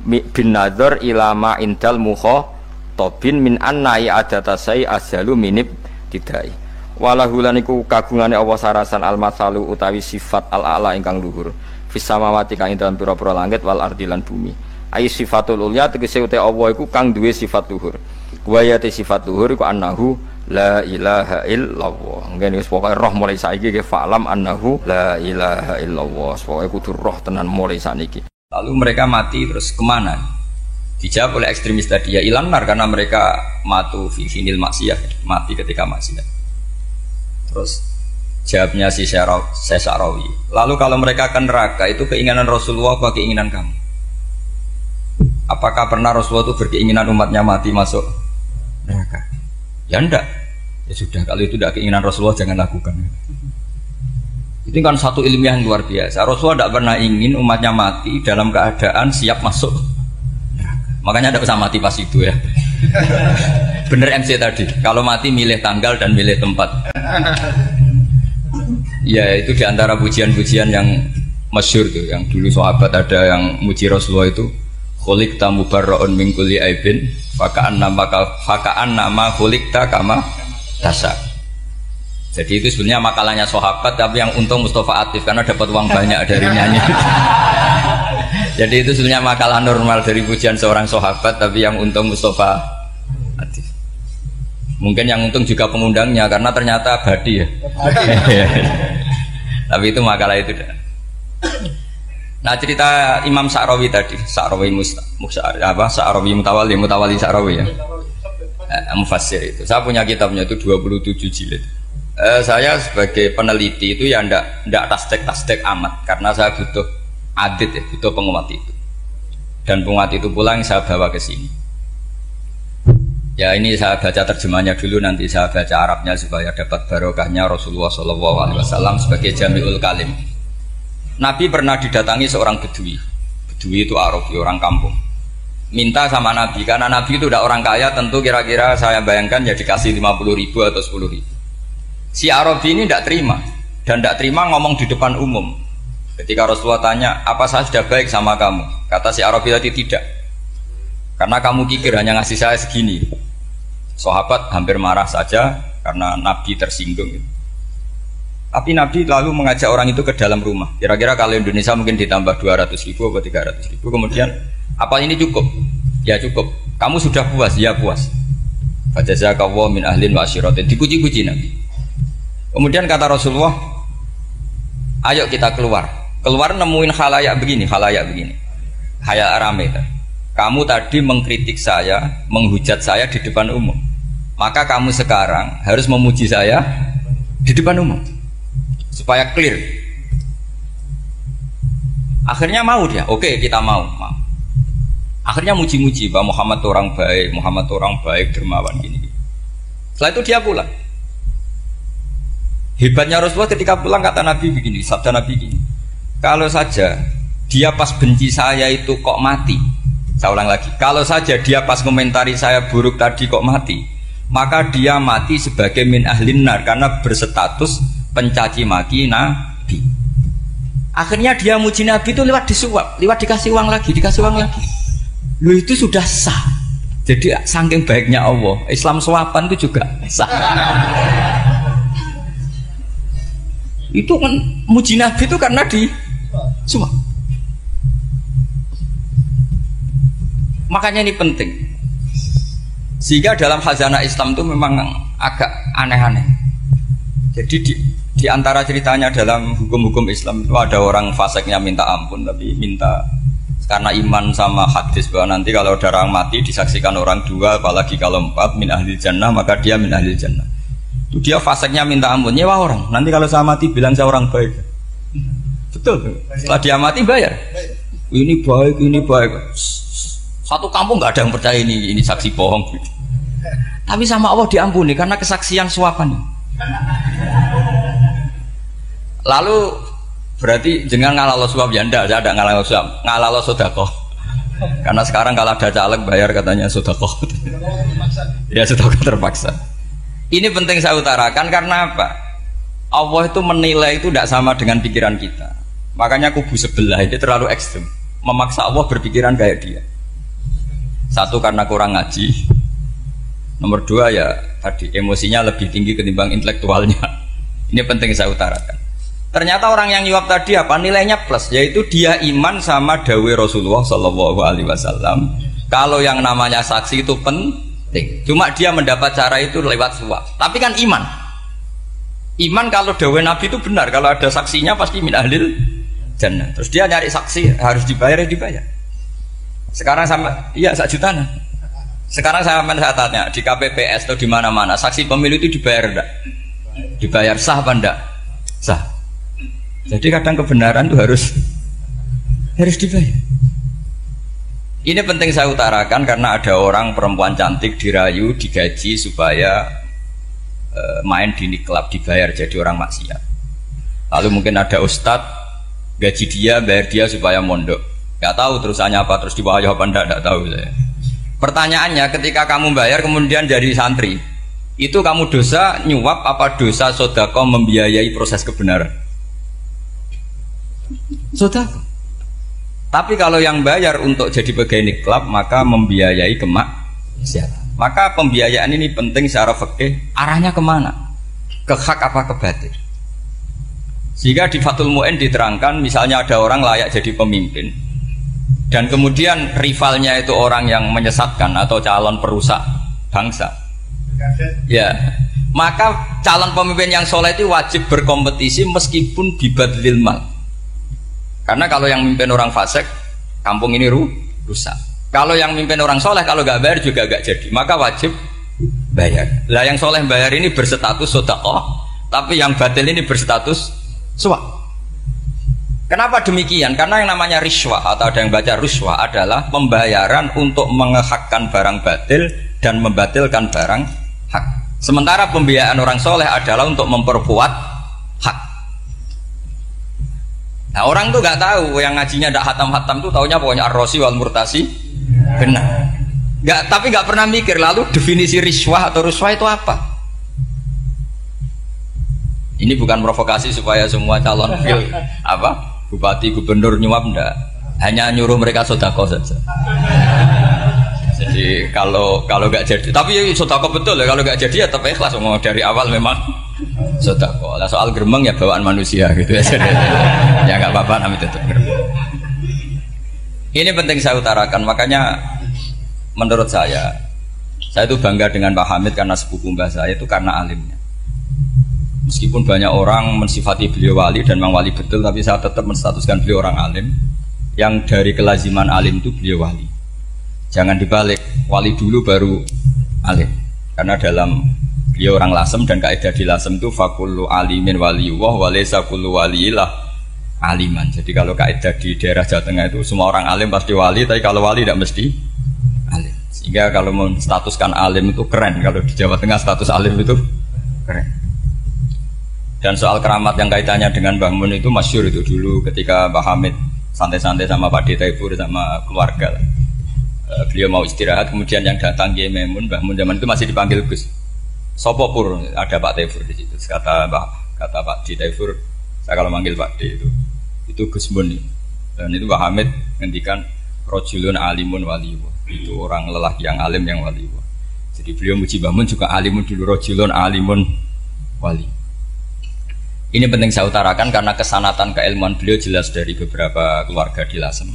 S1: Bin nadzar ilama indal mukhatabin min anna i'adatasai ashalu minib tidai. Walahulan iku kagungane Allah sarasan al-masalu utawi sifat al-a'la ingkang luhur fis samawati kang ing dalem pira-pira langit wal ardi lan bumi. Ai sifatul ulya tegese uta Allah iku kang duwe sifat luhur. Wa ya te sifat luhur iku annahu la ilaha illallah. Ngene wis pokoke roh mulai saiki ke fa'lam annahu la ilaha illallah. Pokoke kudu roh tenan mulai saniki. Lalu mereka mati terus kemana? Dijawab oleh ekstremis tadi ya ilanar karena mereka matu fi sinil maksiyah, mati ketika maksiat. Terus jawabnya si Sa'rawi. Lalu kalau mereka akan neraka itu keinginan Rasulullah apa keinginan kamu? Apakah pernah Rasulullah itu berkeinginan umatnya mati masuk neraka? Ya enggak. Ya sudah, kalau itu tidak keinginan Rasulullah jangan lakukan. Itu kan satu ilmiah yang luar biasa. Rasulullah tidak pernah ingin umatnya mati dalam keadaan siap masuk neraka. Makanya tidak usah mati pas itu ya. Bener MC tadi. Kalau mati milih tanggal dan milih tempat. Ya itu diantara pujian-pujian yang masyhur tuh, yang dulu sahabat ada yang muji Rasulullah itu. Khuliqta mubarra'un min kulli aibin faka'an nama khuliqta kama tasa. Jadi itu sebenarnya makalahnya sahabat, tapi yang untung Mustafa Atif karena dapat uang banyak dari nyanyi. Jadi itu sebenarnya makalah normal dari pujian seorang sahabat, tapi yang untung Mustafa Atif. Mungkin yang untung juga pengundangnya karena ternyata abadi ya. Tapi itu makalah itu. Nah cerita Imam Sa'rawi tadi, Sa'rawi Sa'rawi Mutawali Sa'rawi ya, mufassir itu. Saya punya kitabnya itu 27 jilid. Saya sebagai peneliti itu ya ndak tasdek amat karena saya butuh adit ya, butuh penguat itu. Dan penguat itu pula yang saya bawa ke sini. Ya ini saya baca terjemahnya dulu, nanti saya baca Arabnya supaya dapat barokahnya Rasulullah SAW sebagai Jami'ul Kalim. Nabi pernah didatangi seorang bedui. Bedui itu Arabi, orang kampung. Minta sama Nabi, karena Nabi itu udah orang kaya, tentu kira-kira saya bayangkan ya dikasih 50.000 atau 10.000. Si Arabi ini tidak terima, dan tidak terima ngomong di depan umum. Ketika Rasulullah tanya, apa saya sudah baik sama kamu? Kata si Arabi tadi tidak. Karena kamu kikir hanya ngasih saya segini. Sahabat hampir marah saja karena Nabi tersinggung. Tapi Nabi lalu mengajak orang itu ke dalam rumah. Kira-kira kalau Indonesia mungkin ditambah 200.000 atau 300.000. Kemudian, apa ini cukup? Ya cukup. Kamu sudah puas? Ya puas. Fajazakallahu min ahlin wa asyiratin. Dipuji-puji Nabi. Kemudian kata Rasulullah, ayo kita keluar. Keluar nemuin khalayak begini. Khalayak rame. Kamu tadi mengkritik saya, menghujat saya di depan umum. Maka kamu sekarang harus memuji saya di depan umum. Supaya clear. Akhirnya mau dia, oke kita mau. Akhirnya muji-muji bahwa Muhammad orang baik, dermawan gini. Setelah itu dia pulang. Hebatnya Rasulullah ketika pulang kata Nabi begini, sabda Nabi begini. Kalau saja dia pas benci saya itu kok mati. Saya ulang lagi. Kalau saja dia pas komentari saya buruk tadi kok mati, maka dia mati sebagai min ahlin nar karena berstatus pencaci maki Nabi. Akhirnya dia muji Nabi itu lewat disuap, lewat dikasih uang lagi. Lu itu sudah sah. Jadi saking baiknya Allah, Islam suapan itu juga sah. Itu kan muji Nabi itu karena disuap. Makanya ini penting. Sehingga dalam khazanah Islam itu memang agak aneh-aneh. Jadi di antara ceritanya dalam hukum-hukum Islam itu ada orang fasiknya minta ampun, tapi minta karena iman sama hadis bahwa nanti kalau ada orang mati disaksikan orang dua, apalagi kalau 4 min ahli jannah, maka dia min ahli jannah. Itu dia fasiknya minta ampun, nyewa orang. Nanti kalau saya mati bilang saya orang baik. Betul. Setelah dia mati bayar. Ini baik. Satu kampung nggak ada yang percaya ini saksi bohong. Tapi sama Allah diampuni karena kesaksian suapan. Lalu berarti jangan ngalalo suap ya ndak, saya ada ngalalo suap, ngalalo sedekah. Karena sekarang kalau ada caleg bayar katanya sedekah. Ya sedekah terpaksa. Ini penting saya utarakan karena apa? Allah itu menilai itu tidak sama dengan pikiran kita. Makanya kubu sebelah itu terlalu ekstrem, memaksa Allah berpikiran kayak dia. Satu karena kurang ngaji. Nomor 2 ya tadi emosinya lebih tinggi ketimbang intelektualnya. Ini penting saya utarakan. Ternyata orang yang nyuap tadi apa nilainya plus, yaitu dia iman sama dawai Rasulullah SAW. Kalau yang namanya saksi itu Cuma dia mendapat cara itu lewat suap. Tapi kan iman. Iman kalau dawuh Nabi itu benar, kalau ada saksinya pasti min ahlil jannah. Terus dia nyari saksi harus dibayar, ya dibayar. Sekarang sama iya 1 juta. Sekarang saya tanya di KPPS atau di mana-mana saksi pemilu itu dibayar enggak? Dibayar sah apa enggak? Sah. Jadi kadang kebenaran itu harus dibayar. Ini penting saya utarakan karena ada orang perempuan cantik dirayu, digaji supaya main di klub dibayar jadi orang maksiat. Lalu mungkin ada ustadz gaji dia, bayar dia supaya mondok. Gak tahu terusannya apa, terus dibayar apa enggak tahu saya. Pertanyaannya ketika kamu bayar kemudian jadi santri, itu kamu dosa nyuap apa dosa sodako membiayai proses kebenaran? Sodako. Tapi kalau yang bayar untuk jadi pegawai klub maka membiayai kemaksiatan. Maka pembiayaan ini penting secara fikih, arahnya kemana? Ke hak apa ke batil? Sehingga di Fathul Mu'in diterangkan misalnya ada orang layak jadi pemimpin dan kemudian rivalnya itu orang yang menyesatkan atau calon perusak bangsa, ya maka calon pemimpin yang soleh itu wajib berkompetisi meskipun bibadlil mal. Karena kalau yang mimpin orang fasik, kampung ini rusak. Kalau yang mimpin orang soleh, kalau nggak bayar juga nggak jadi. Maka wajib bayar. Lah yang soleh bayar ini berstatus sedekah, tapi yang batil ini berstatus suap. Kenapa demikian? Karena yang namanya riswah atau ada yang baca ruswah adalah pembayaran untuk mengehakkan barang batil dan membatilkan barang hak. Sementara pembiayaan orang soleh adalah untuk memperkuat hak. Nah orang tuh nggak tahu, yang ngajinya tidak hatam-hatam tuh taunya pokoknya ar-rosi wal murtasi benar. Tapi nggak pernah mikir lalu definisi riswah atau ruswah itu apa? Ini bukan provokasi supaya semua calon bupati gubernur nyuap enggak, hanya nyuruh mereka sodako saja. Jadi kalau nggak jadi, tapi sodako betul ya, kalau nggak jadi ya tetap ikhlas dari awal memang sodako. Lah soal gremeng ya bawaan manusia gitu ya. Ya nggak apa-apa, namanya tetap gremeng. Ini penting saya utarakan, makanya menurut saya itu bangga dengan Pak Hamid karena sepupu mbah saya itu karena alimnya. Meskipun banyak orang mensifati beliau wali dan memang wali betul, tapi saya tetap menstatuskan beliau orang alim yang dari kelaziman alim itu beliau wali. Jangan dibalik, wali dulu baru alim. Karena dalam beliau orang Lasem dan kaidah di Lasem itu fakullu alimin waliyullah wa laysa kullu waliillah aliman. Jadi kalau kaidah di daerah Jawa Tengah itu semua orang alim pasti wali, tapi kalau wali tidak mesti alim. Sehingga kalau menstatuskan alim itu keren, kalau di Jawa Tengah status alim itu keren. Dan soal keramat yang kaitannya dengan Mbah Mun itu masyhur itu dulu ketika Mbah Hamid santai-santai sama Pak Taifur sama keluarga. Beliau mau istirahat, kemudian yang datang Kiai Maimun, Mbah Mun zaman itu masih dipanggil Gus. Sopo pur, ada Pak Taifur di situ. Kata Pak Taifur, saya kalau manggil Pak D itu Gus Mun. Dan itu Mbah Hamid ngendikan rajulun alimun waliyullah. Itu orang lelaki yang alim yang waliyullah. Jadi beliau muji Mbah Mun juga alimun dulu, rajulun alimun wali. Ini penting saya utarakan karena kesanatan keilmuan beliau jelas dari beberapa keluarga di Lasem.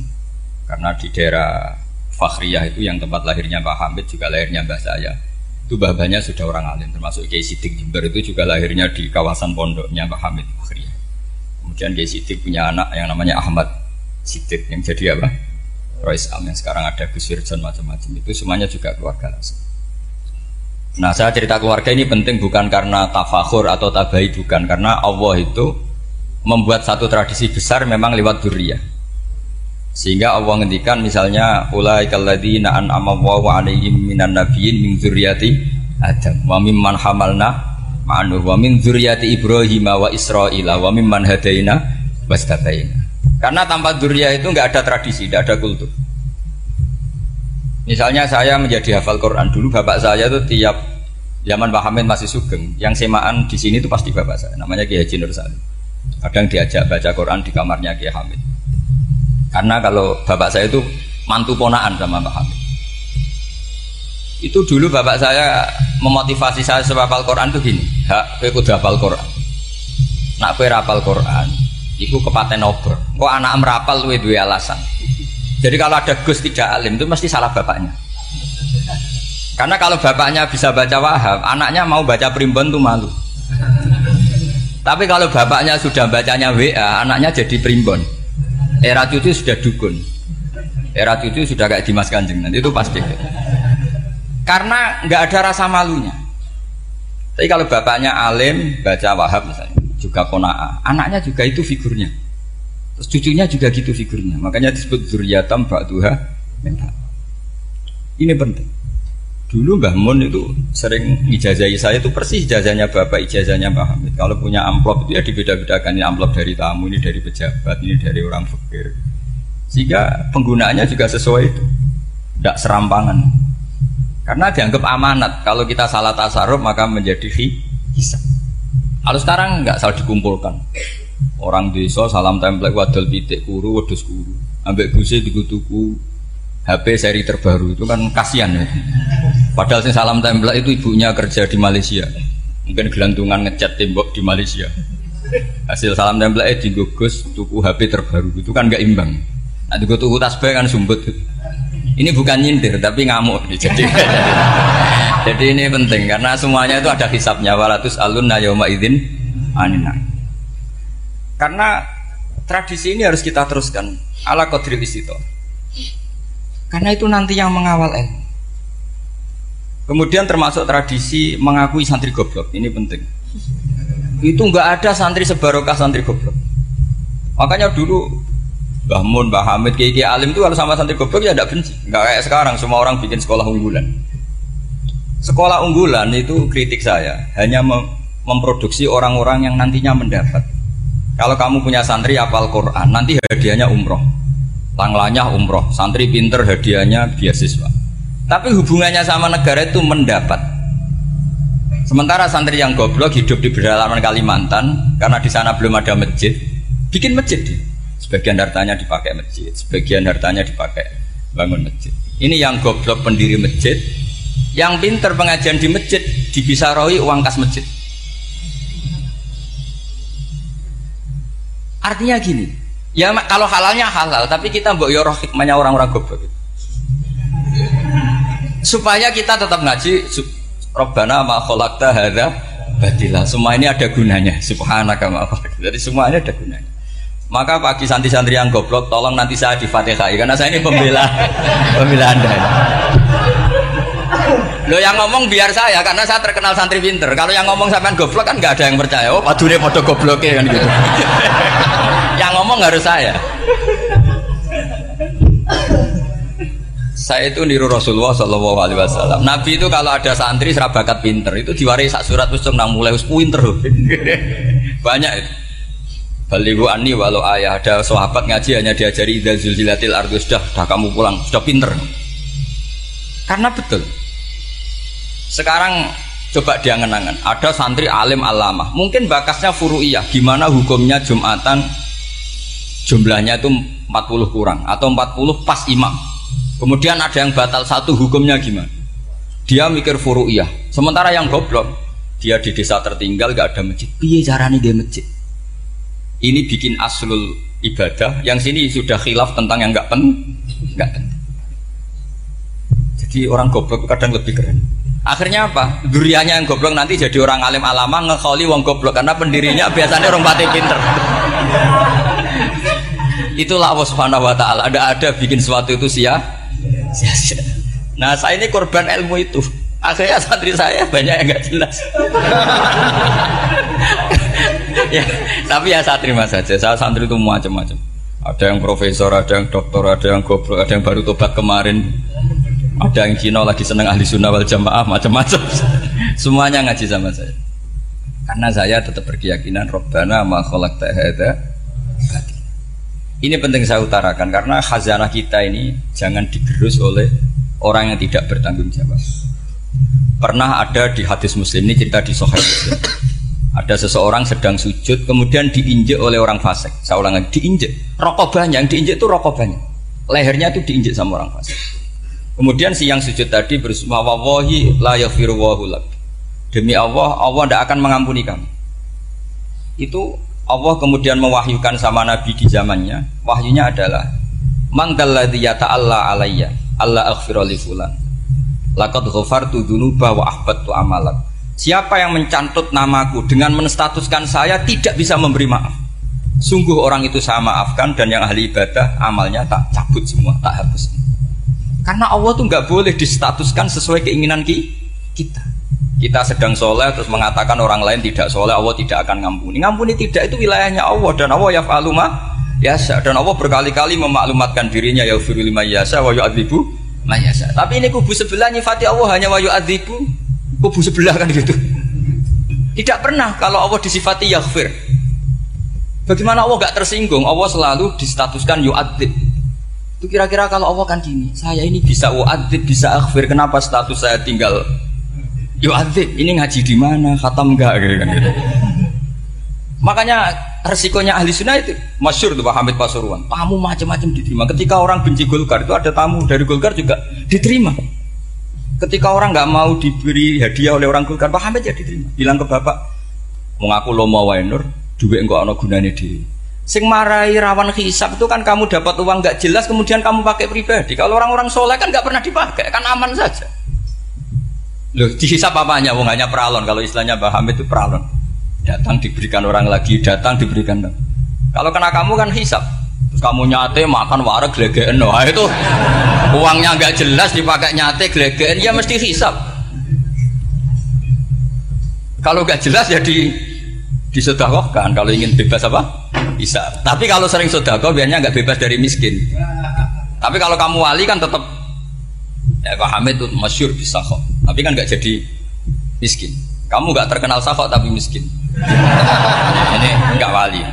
S1: Karena di daerah Fakhriyah itu yang tempat lahirnya Pak Hamid juga lahirnya mbah saya. Itu mbah-mbahnya sudah orang alim, termasuk Kiai Sidik Jember itu juga lahirnya di kawasan pondoknya Pak Hamid Fakhriyah. Kemudian Kiai Sidik punya anak yang namanya Ahmad Sidik yang jadi apa? Rois Am yang sekarang ada Gus Wirjon macam-macam. Itu semuanya juga keluarga Lasem. Nah saya cerita keluarga ini penting bukan karena tafakhur atau tabai, bukan, karena Allah itu membuat satu tradisi besar memang lewat dzurriyyah. Sehingga Allah ngendikan misalnya ulaikal ladzina an'ama Allahu 'alaihim minan nabiyyin min dzurriyyati Adam wa mimman hamalna ma'nuh wa min dzurriyyati Ibrahim wa Israila wa mimman hadaina wastabaina. Karena tanpa dzurriyyah itu enggak ada tradisi, enggak ada kultur. Misalnya saya menjadi hafal Quran dulu, bapak saya itu tiap zaman Pak Hamid masih sugeng, yang semaan di sini itu pasti bapak saya, namanya Kiai Haji Nur Salim. Kadang diajak baca Quran di kamarnya Kiai Hamid. Karena kalau bapak saya itu mantu ponaan sama Pak Hamid. Itu dulu bapak saya memotivasi saya supaya hafal Quran itu gini, kowe kudu hafal Quran. Nak kowe hafal Quran, iku kepaten obor. Kok anak merapal luwe duwe alasan. Jadi kalau ada Gus tidak alim itu mesti salah bapaknya. Karena kalau bapaknya bisa baca Wahab, anaknya mau baca primbon tuh malu. Tapi kalau bapaknya sudah bacanya WA, anaknya jadi primbon. Era cucu sudah dukun. Era cucu sudah kayak Dimas Kanjeng, nanti itu pasti. Karena nggak ada rasa malunya. Tapi kalau bapaknya alim, baca Wahab misalnya, juga kona'ah, anaknya juga itu figurnya. Terus cucunya juga gitu figurnya. Makanya disebut dzurriyyatam ba'duha min ba'd. Ini penting. Dulu Mbah Mun itu sering ijazahi saya itu persis ijazahnya bapak, ijazahnya Mbah Hamid. Kalau punya amplop itu ya dibeda-bedakan, ini amplop dari tamu, ini dari pejabat, ini dari orang fakir. Sehingga penggunaannya juga sesuai itu, tidak serampangan. Karena dianggap amanat. Kalau kita salah tasarruf maka menjadi hisab. Kalau sekarang nggak salah dikumpulkan. Orang desa salam template wadol pitik kuru, wedhus kuru. Ambek guse dikutuku HP seri terbaru itu kan kasihan ya. Padahal sing salam template itu ibunya kerja di Malaysia. Mungkin gelantungan ngecat tembok di Malaysia. Hasil salam template digogos tuku HP terbaru itu kan nggak imbang. Nah tuku tasbih kan sumbut. Ini bukan nyindir tapi ngamuk. Jadi ini penting karena semuanya itu ada hisabnya. Walatus alunna yauma idzin anina. Karena tradisi ini harus kita teruskan ala qadri istito. Karena itu nanti yang mengawal ilmu. Kemudian termasuk tradisi mengakui santri goblok. Ini penting. Itu nggak ada santri sebarokah santri goblok. Makanya dulu Mbah Mun, Mbah Hamid, Kiai Alim itu kalau sama santri goblok ya tidak benci. Nggak kayak sekarang semua orang bikin sekolah unggulan. Sekolah unggulan itu kritik saya hanya memproduksi orang-orang yang nantinya mendapat. Kalau kamu punya santri hafal Quran, nanti hadiahnya umroh. Langlanya umroh, santri pinter hadiahnya beasiswa. Tapi hubungannya sama negara itu mendapat. Sementara santri yang goblok hidup di pedalaman Kalimantan karena di sana belum ada masjid, bikin masjid dia. Sebagian hartanya dipakai masjid, sebagian hartanya dipakai bangun masjid. Ini yang goblok pendiri masjid, yang pinter pengajian di masjid dibisaroi uang kas masjid. Artinya gini, ya kalau halalnya halal, tapi kita mbok yo roh hikmahnya orang-orang goblok. Supaya kita tetap ngaji Rabbana ma khalaqta hadza batila. Semua ini ada gunanya. Subhanaka ma khalaqta. Jadi semuanya ada gunanya. Maka bagi santri-santri yang goblok tolong nanti saya di Fatihah karena saya ini pembela Anda. Lo yang ngomong biar saya karena saya terkenal santri pinter. Kalau yang ngomong sampean goblok kan nggak ada yang percaya. Oh, padune padha gobloke kan gitu. Yang ngomong harus saya. Saya itu niru Rasulullah Shallallahu Alaihi Wasallam. Nabi itu kalau ada santri serabakat pinter itu diwaris sak surat usung nang mulai pinter. Banyak itu. Balighu anni walau ayah, ada sahabat ngaji hanya diajari idza zulzilatil ardu, sudah kamu pulang, sudah pinter. Karena betul. Sekarang coba diangen-angen, ada santri alim alamah, mungkin bakasnya furu'iyah, gimana hukumnya Jumatan jumlahnya itu 40 kurang atau 40 pas imam. Kemudian ada yang batal satu, hukumnya gimana? Dia mikir furu'iyah. Sementara yang goblok, dia di desa tertinggal gak ada masjid. Piye caranya dia masjid? Ini bikin aslul ibadah, yang sini sudah khilaf tentang yang gak penting. Jadi orang goblok kadang lebih keren. Akhirnya apa? Durianya yang goblok nanti jadi orang alim alama ngekholi wong goblok karena pendirinya biasanya orang pati pinter. Itulah Allah Subhanahu wa taala. Ada bikin sesuatu itu sia-sia. Nah, saya ini korban ilmu itu. Akhirnya santri saya banyak yang enggak jelas. Ya, tapi ya saya terima saja. Saya santri itu macam-macam. Ada yang profesor, ada yang doktor, ada yang goblok, ada yang baru tobat kemarin. Ada yang Cina lagi seneng ahli sunnah wal jamaah, macam-macam. Semuanya ngaji sama saya. Karena saya tetap berkeyakinan Rabbana ma khalaqta hadza batil. Ini penting saya utarakan karena khazanah kita ini jangan digerus oleh orang yang tidak bertanggung jawab. Pernah ada di hadis Muslim, ini cerita di Sahih Muslim. Ada seseorang sedang sujud kemudian diinjek oleh orang fasik. Saya ulang lagi, diinjek. Rokobahnya, yang diinjek itu rokobahnya. Lehernya itu diinjek sama orang fasik. Kemudian si yang sujud tadi bersumpah wallahi la yaghfiru wallahu lak. Demi Allah, Allah tidak akan mengampuni kamu. Itu Allah kemudian mewahyukan sama Nabi di zamannya. Wahyunya adalah man dalladzi yata'alla alayya alla aghfira li fulan. Laqad ghafartu dzunuba wa ahbattu amalak. Siapa yang mencantut namaku dengan menstatuskan saya tidak bisa memberi maaf, sungguh orang itu saya maafkan, dan yang ahli ibadah amalnya tak cabut semua, tak hapus. Karena Allah tuh nggak boleh distatuskan sesuai keinginan kita. Kita sedang soleh terus mengatakan orang lain tidak soleh, Allah tidak akan ngampuni. Ngampuni tidak, itu wilayahnya Allah, dan Allah yaf'alu ma yasha, dan Allah berkali-kali memaklumatkan dirinya yaghfiru liman yasha wa yu'adzibu man yasha. Tapi ini kubu sebelah nyifati Allah hanya wa yu'adzibu, kubu sebelah kan gitu. Tidak pernah kalau Allah disifati yaghfir. Bagaimana Allah gak tersinggung? Allah selalu distatuskan yu'adzib. Itu kira-kira kalau Allah kan gini, saya ini bisa u'adzib, bisa aghfir, kenapa status saya tinggal yu'adzib? Ini ngaji di mana? Khatam enggak gitu. Makanya resikonya ahli sunnah itu masyhur tuh Pak Hamid Pasuruan. Tamu macam-macam diterima. Ketika orang benci Golkar itu ada tamu dari Golkar juga diterima. Ketika orang nggak mau diberi hadiah oleh orang Golkar, Pak Hamid ya diterima. Bilang ke bapak, mengaku lo mau wainur, duit enggak ono gunane dhewe. Sing marai rawan hisab itu kan kamu dapat uang nggak jelas kemudian kamu pakai pribadi. Kalau orang-orang soleh kan nggak pernah dipakai, kan aman saja. Loh, dihisap apanya? Wong hanya peralon. Kalau istilahnya Mbah Hamid itu peralon. Datang diberikan orang lagi, datang diberikan. Kalau kena kamu kan hisap. Terus kamu nyate makan wareg glegeken. Wah itu uangnya nggak jelas dipakai nyate glegeken, ya mesti hisap. Kalau nggak jelas ya disedekahkan. Kalau ingin bebas apa? Hisap. Tapi kalau sering sedekah biasanya nggak bebas dari miskin. Tapi kalau kamu wali kan tetap ya Pak Hamid itu masyhur bisa kok. Tapi kan nggak jadi miskin. Kamu nggak terkenal sakok tapi miskin. Ini nggak wali.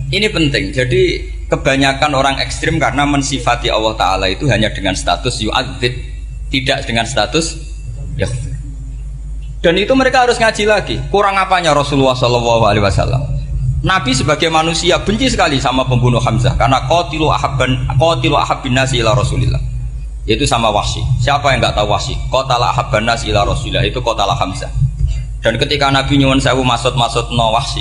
S1: Ini penting. Jadi kebanyakan orang ekstrim karena mensifati Allah Taala itu hanya dengan status yu'adzib, tidak dengan status yaghfir. Dan itu mereka harus ngaji lagi. Kurang apanya Rasulullah SAW? Nabi sebagai manusia benci sekali sama pembunuh Hamzah karena qatilu ahabbin nasi ila Rasulillah. Itu sama Wahsy. Siapa yang nggak tahu Wahsy? Qatala ahabban nas ila Rasulillah, itu qatala Hamzah. Dan ketika Nabi nyuwun sewu maksud no Wahsy,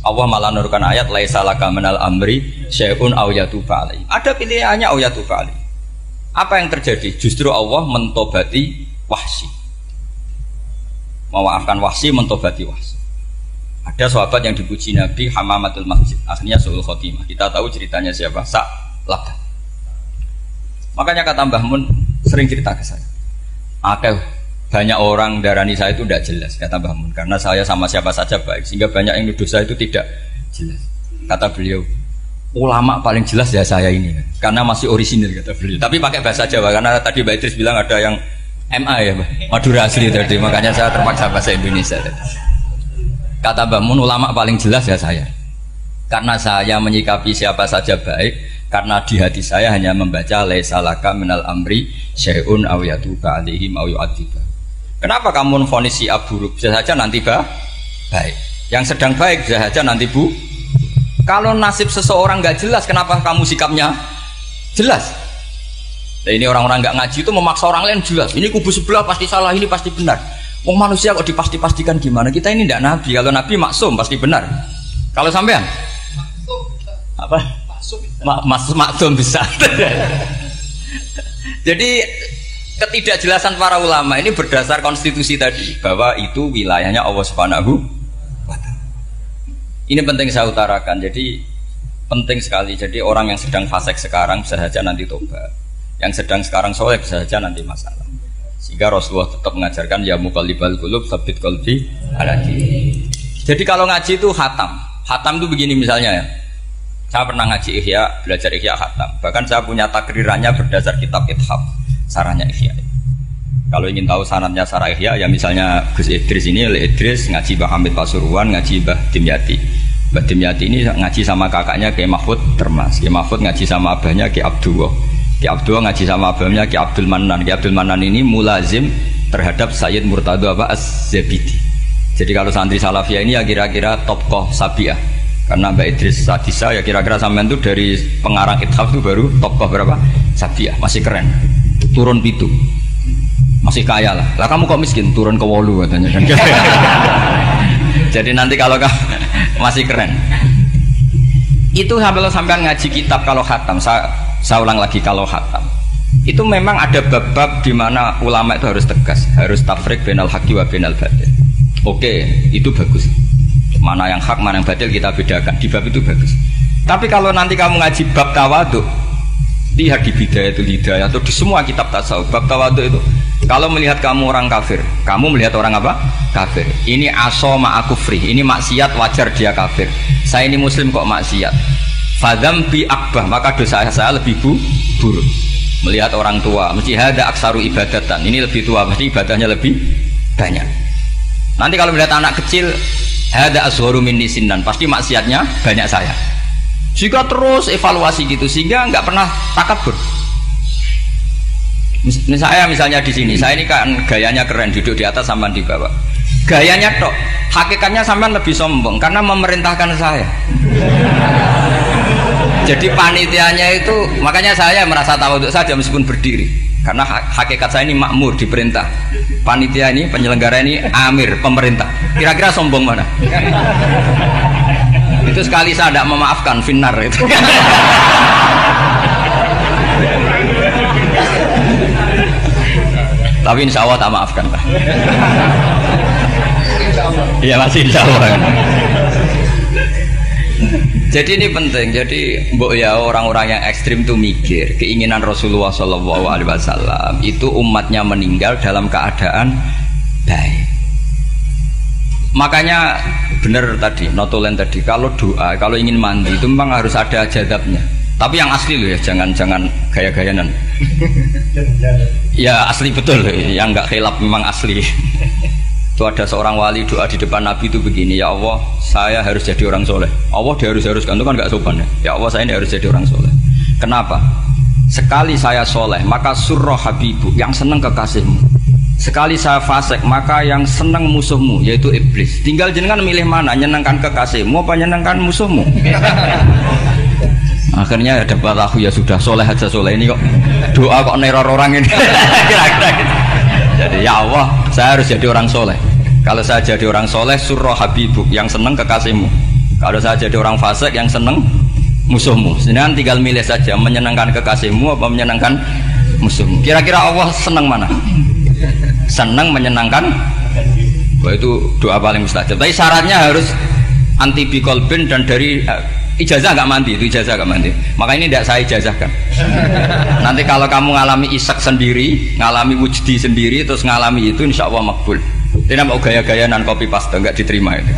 S1: Allah malah nurkan ayat laisa laka minal amri syai'un aw yatuba alaihi. Ada pilihannya aw yatuba alaihi. Apa yang terjadi? Justru Allah mentobati Wahsy. Memaafkan Wahsy, mentobati Wahsy. Ada sahabat yang dipuji Nabi Hamamatul Masjid, akhirnya su'ul khotimah. Kita tahu ceritanya siapa? Sa'labah. Makanya kata Mbah Mun sering cerita ke saya. Banyak orang darani saya itu tidak jelas, kata Mbah Mun, karena saya sama siapa saja baik, sehingga banyak yang nuduh saya itu tidak jelas. Kata beliau, ulama paling jelas ya saya ini, karena masih orisinil, kata beliau. Tapi pakai bahasa Jawa, karena tadi Mbak Idris bilang ada yang MA ya, Madura asli tadi, makanya saya terpaksa bahasa Indonesia tadi. Kata Mbah Mun, ulama paling jelas ya saya, karena saya menyikapi siapa saja baik. Karena di hati saya hanya membaca laisa laka minal amri syai'un aw yatuba alaihim aw yu'adziba. Kenapa kamu memvonis si buruk? Bisa saja nanti baik. Yang sedang baik bisa saja nanti bu. Kalau nasib seseorang nggak jelas, kenapa kamu sikapnya jelas? Nah, ini orang-orang nggak ngaji itu memaksa orang lain jelas. Ini kubu sebelah pasti salah, ini pasti benar. Wong manusia kok dipasti-pastikan gimana? Kita ini tidak nabi. Kalau nabi maksum pasti benar. Kalau sampean apa? Maksum bisa. Jadi ketidakjelasan para ulama ini berdasar konstitusi tadi, bahwa itu wilayahnya Allah Subhanahu wa Ta'ala. Ini penting saya utarakan. Jadi penting sekali. Jadi orang yang sedang fasik sekarang bisa saja nanti tobat, yang sedang sekarang soleh bisa saja nanti masalah. Sehingga Rasulullah tetap mengajarkan ya muqallibal qulub tsabbit qalbi ala dinik. Jadi kalau ngaji itu khatam itu begini misalnya ya. Saya pernah ngaji Ihya, belajar Ihya khatam. Bahkan saya punya takrirannya berdasar kitab Ithaf, sarahnya Ihya. Kalau ingin tahu sanadnya sarah Ihya, ya misalnya Gus Idris ini, oleh Idris ngaji Mbah Hamid Pasuruan, ngaji Mbah Dimyati. Mbah Dimyati ini ngaji sama kakaknya Kiai Mahfud Termas. Kiai Mahfud ngaji sama abahnya Kiai Abdullah. Kiai Abdullah ngaji sama abahnya Kiai Abdul Manan. Kiai Abdul Manan ini mulazim terhadap Sayyid Murtado Az-Zabidi. Jadi kalau santri Salafiyah ini ya kira-kira tokoh Sabiah. Karena Mbak Idris Sadisa ya kira-kira sampean itu dari pengarang Ithaf itu baru tokoh berapa? Sabiah, masih keren. Turun pitu. Masih kaya lah. Lah kamu kok miskin? Turun ke 8 katanya kan. Jadi nanti kalau masih keren. Itu sampean ngaji kitab kalau khatam. Saya ulang lagi kalau khatam. Itu memang ada bab-bab di mana ulama itu harus tegas, harus tafriq bainal haqqi wa bainal batil. Oke, itu bagus. Mana yang hak, mana yang batil kita bedakan. Di bab itu bagus. Tapi kalau nanti kamu ngaji bab tawadhu, lihat di Bidayatul Hidayah atau di semua kitab tasawuf, bab tawadhu itu, kalau melihat kamu orang kafir, kamu melihat orang apa? Kafir. Ini aso ma'akufri, ini maksiat wajar dia kafir. Saya ini muslim kok maksiat. Fadam bi akbah, maka dosa saya lebih buruk. Melihat orang tua, mesti hada aksaru ibadatan. Ini lebih tua, mesti ibadahnya lebih banyak. Nanti kalau melihat anak kecil, hada azharu minni sinnan, pasti maksiatnya banyak saya. Jika terus evaluasi gitu, sehingga nggak pernah takabur. Misalnya di sini, saya ini kan gayanya keren, duduk di atas sampean di bawah. Gayanya tok, hakikatnya sampean lebih sombong karena memerintahkan saya. Jadi panitianya itu, makanya saya merasa tawadhu saja meskipun berdiri, karena hakikat saya ini makmur, diperintah. Panitia ini, penyelenggara ini amir, pemerintah. Kira-kira sombong mana? Itu sekali saya tidak memaafkan, finnar itu. Tapi insya Allah tak maafkan lah. Iya masih insya Allah. Jadi ini penting. Jadi mbok ya orang-orang yang ekstrim itu mikir keinginan Rasulullah SAW itu umatnya meninggal dalam keadaan baik. Makanya benar tadi, notulen tadi, kalau doa, kalau ingin mandi itu memang harus ada jadabnya. Tapi yang asli loh ya, jangan gaya-gayanan. Ya asli betul, yang nggak khilaf memang asli. Itu ada seorang wali doa di depan Nabi itu begini, ya Allah saya harus jadi orang soleh. Allah diharuskan, itu kan nggak sopan ya. Ya Allah saya ini harus jadi orang soleh. Kenapa? Sekali saya soleh maka surroh habibu, yang seneng kekasihmu. Sekali saya fasik maka yang seneng musuhmu, yaitu iblis. Tinggal jenengan milih mana, nyenangkan kekasihmu apa nyenangkan musuhmu. Akhirnya ada batahu, ya sudah soleh aja, soleh ini kok doa kok neror orang ini. Kira-kira gitu. Jadi ya Allah saya harus jadi orang soleh. Kalau saya jadi orang soleh, surroh habibuk, yang seneng kekasihmu. Kalau saya jadi orang fasik, yang seneng musuhmu. Sedangkan tinggal milih saja, menyenangkan kekasihmu apa menyenangkan musuhmu. Kira-kira Allah seneng mana? Seneng menyenangkan. Wah, itu doa paling mustajab. Tapi syaratnya harus anti bikolbin dan dari ijazah nggak mandi, itu ijazah nggak mandi. Maka ini tidak saya ijazahkan. Nanti kalau kamu ngalami isak sendiri, ngalami wujdi sendiri, terus ngalami itu, insya Allah makbul. Tidak mau gaya-gayanan copy paste, nggak diterima itu.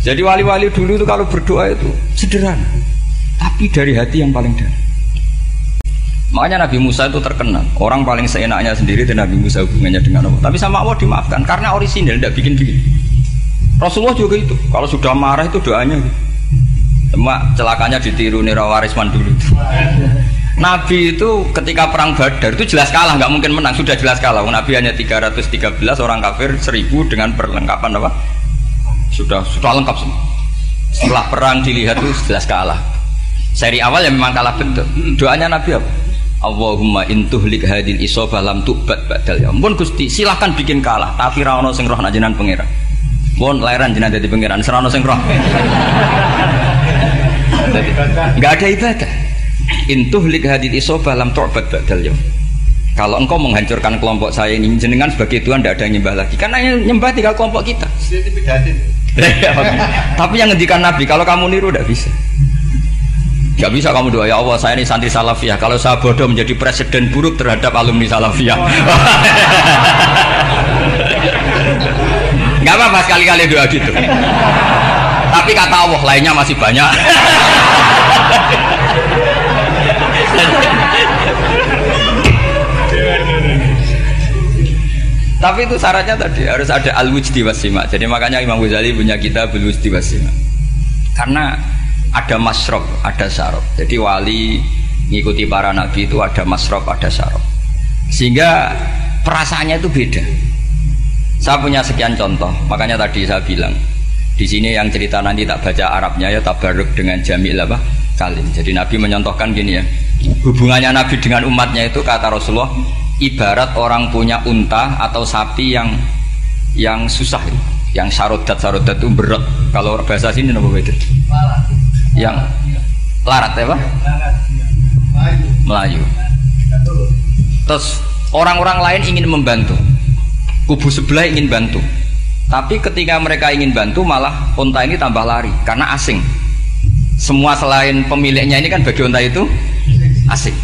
S1: Jadi wali-wali dulu itu kalau berdoa itu sederhana, tapi dari hati yang paling dalam. Makanya Nabi Musa itu terkenal, orang paling seenaknya sendiri dan Nabi Musa hubungannya dengan Allah. Tapi sama Allah dimaafkan karena orisinil, tidak bikin-bikin. Rasulullah juga itu, kalau sudah marah itu doanya gitu. Cuma celakanya ditiru Nira Warisman dulu itu. Nabi itu ketika perang Badar itu jelas kalah, nggak mungkin menang, sudah jelas kalah. Nabi hanya 313, orang kafir 1000 dengan perlengkapan apa? Sudah lengkap semua. Setelah perang dilihat itu jelas kalah. Seri awal ya memang kalah betul. Doanya Nabi apa? Allahumma intuhlik hadil isobah lam tu'bad badal ya. Ampun Gusti, silahkan bikin kalah, tapi ra ono sing roh nak jenengan pangeran. Pun lahiran jenengan dadi pangeran, serana sing roh. Enggak ada ibadah. Intuhlik hadil isobah lam tu'bad badal ya. Kalau engkau menghancurkan kelompok saya ini, jenengan sebagai Tuhan tidak ada yang nyembah lagi. Karena yang nyembah tinggal kelompok kita. Tapi yang ngendikan Nabi, kalau kamu niru tidak bisa. Gak bisa kamu doa, ya Allah saya ini santri salafiyah, kalau saya bodoh menjadi presiden buruk terhadap alumni salafiyah. Gak apa-apa sekali-kali doa gitu. Tapi kata Allah lainnya masih banyak. Tapi itu syaratnya tadi harus ada al-wujdi wasima. Jadi makanya Imam Ghazali punya kitab al-wujdi wasima. Karena ada masrob, ada syarab. Jadi wali ngikuti para nabi itu ada masrob, ada syarab. Sehingga perasaannya itu beda. Saya punya sekian contoh. Makanya tadi saya bilang di sini yang cerita nanti tak baca Arabnya ya tabarruk dengan jamil apa kalim. Jadi Nabi menyontohkan gini ya. Hubungannya Nabi dengan umatnya itu kata Rasulullah ibarat orang punya unta atau sapi yang susah, yang sarodat itu berat. Kalau bahasa sini apa beda? Yang larat ya Pak? Melayu. Terus orang-orang lain ingin membantu, kubu sebelah ingin bantu, tapi ketika mereka ingin bantu malah unta ini tambah lari karena asing. Semua selain pemiliknya ini kan bagi unta itu asing.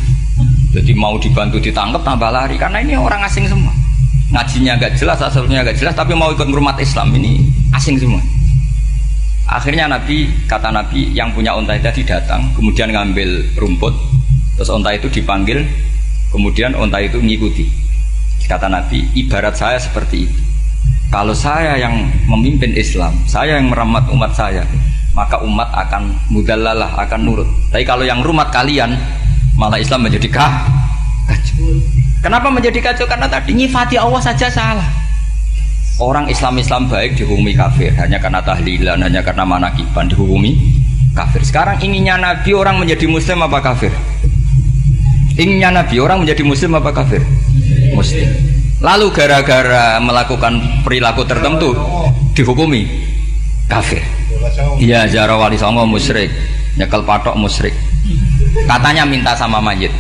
S1: Jadi mau dibantu ditangkap tambah lari karena ini orang asing semua. Ngajinya agak jelas, asalnya agak jelas, tapi mau ikut umat Islam ini asing semua. Akhirnya kata Nabi yang punya unta itu tadi datang, kemudian ngambil rumput, terus unta itu dipanggil, kemudian unta itu mengikuti. Kata Nabi, ibarat saya seperti itu. Kalau saya yang memimpin Islam, saya yang merawat umat saya, maka umat akan mudallalah, akan nurut. Tapi kalau yang rumat kalian, malah Islam menjadi kacau. Kenapa menjadi kacau? Karena tadi nyifati Allah saja salah. Orang Islam baik dihukumi kafir hanya karena tahlilan, hanya karena manakiban dihukumi kafir. Sekarang inginnya Nabi orang menjadi muslim apa kafir? Inginnya Nabi orang menjadi muslim apa kafir? Muslim. Lalu gara-gara melakukan perilaku tertentu dihukumi kafir. Iya, ziarah wali songo musyrik, nyekel patok musyrik. Katanya minta sama mayit.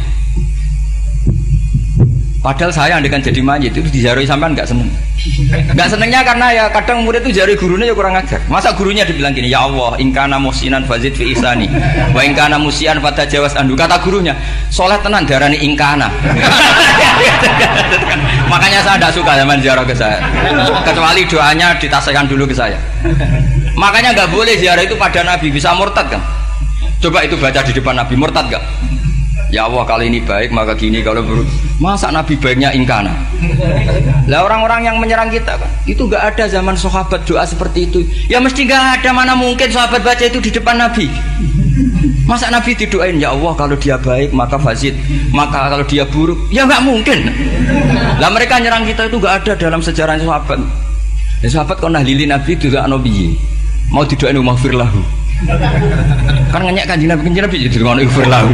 S1: Padahal saya andekan jadi mayit itu diziarahi sampean nggak seneng. Nggak senengnya karena ya kadang murid itu ziarahi gurunya ya kurang ajar. Masa gurunya dibilang gini, ya Allah, ingkana musinan fazid fi isani, wa ingkana musian fatajawas andu. Kata gurunya, soleh tenan darani ingkana. Makanya saya tidak suka zaman ziarah ke saya. Kecuali doanya ditasihkan dulu ke saya. Makanya nggak boleh ziarah itu pada Nabi, bisa murtad kan? Coba itu baca di depan Nabi, murtad nggak? Ya Allah, kali ini baik maka gini, kalau buruk. Masa Nabi baiknya ingkana? Lah orang-orang yang menyerang kita kan, itu nggak ada zaman sahabat doa seperti itu. Ya mesti nggak ada, mana mungkin sahabat baca itu di depan Nabi. Masa Nabi didoain, ya Allah kalau dia baik maka fazid, maka kalau dia buruk, ya nggak mungkin. Lah mereka nyerang kita itu nggak ada dalam sejarah sahabat. Ya sahabat kok nahlili Nabi itu gak Nabi, mau didoain maghfir lahu. Kan ngenyek kanjeng Nabi jadi ngono ighfir lahu.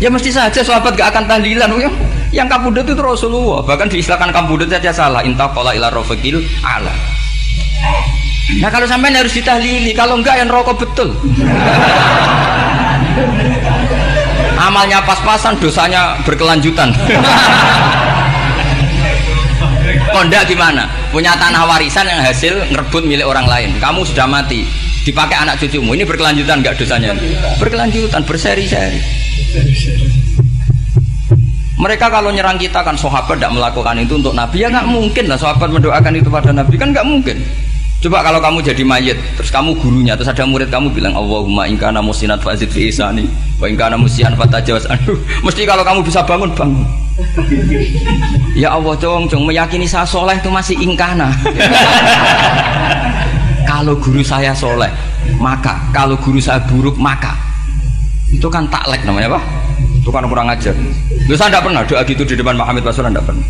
S1: Ya mesti saja sahabat gak akan tahlilan. Yang kabudut itu Rasulullah, bahkan diistilahkan kabudut saja salah. Intaqala ila rafiqil ala. Nah kalau sampai harus ditahlili, kalau enggak yang rokok betul. Amalnya pas-pasan, dosanya berkelanjutan. Kondak gimana? Punya tanah warisan yang hasil ngerebut milik orang lain. Kamu sudah mati, dipakai anak cucumu. Ini berkelanjutan enggak dosanya? Berkelanjutan, berseri-seri. Mereka kalau nyerang kita kan sahabat tidak melakukan itu untuk Nabi, ya nggak mungkin lah sahabat mendoakan itu pada Nabi, kan nggak mungkin. Coba kalau kamu jadi mayit, terus kamu gurunya, terus ada murid kamu bilang Allahumma ingkana musinat fazid fi isani wa ingkana musian fatajawaz anhu. Mesti kalau kamu bisa bangun. Ya Allah, cong meyakini saya soleh itu masih ingkana. Kalau guru saya soleh, maka kalau guru saya buruk, maka itu kan taklek namanya apa? Itu kan kurang ajar. Saya tidak pernah doa gitu di depan Pak Hamid Pasuruan, tidak pernah.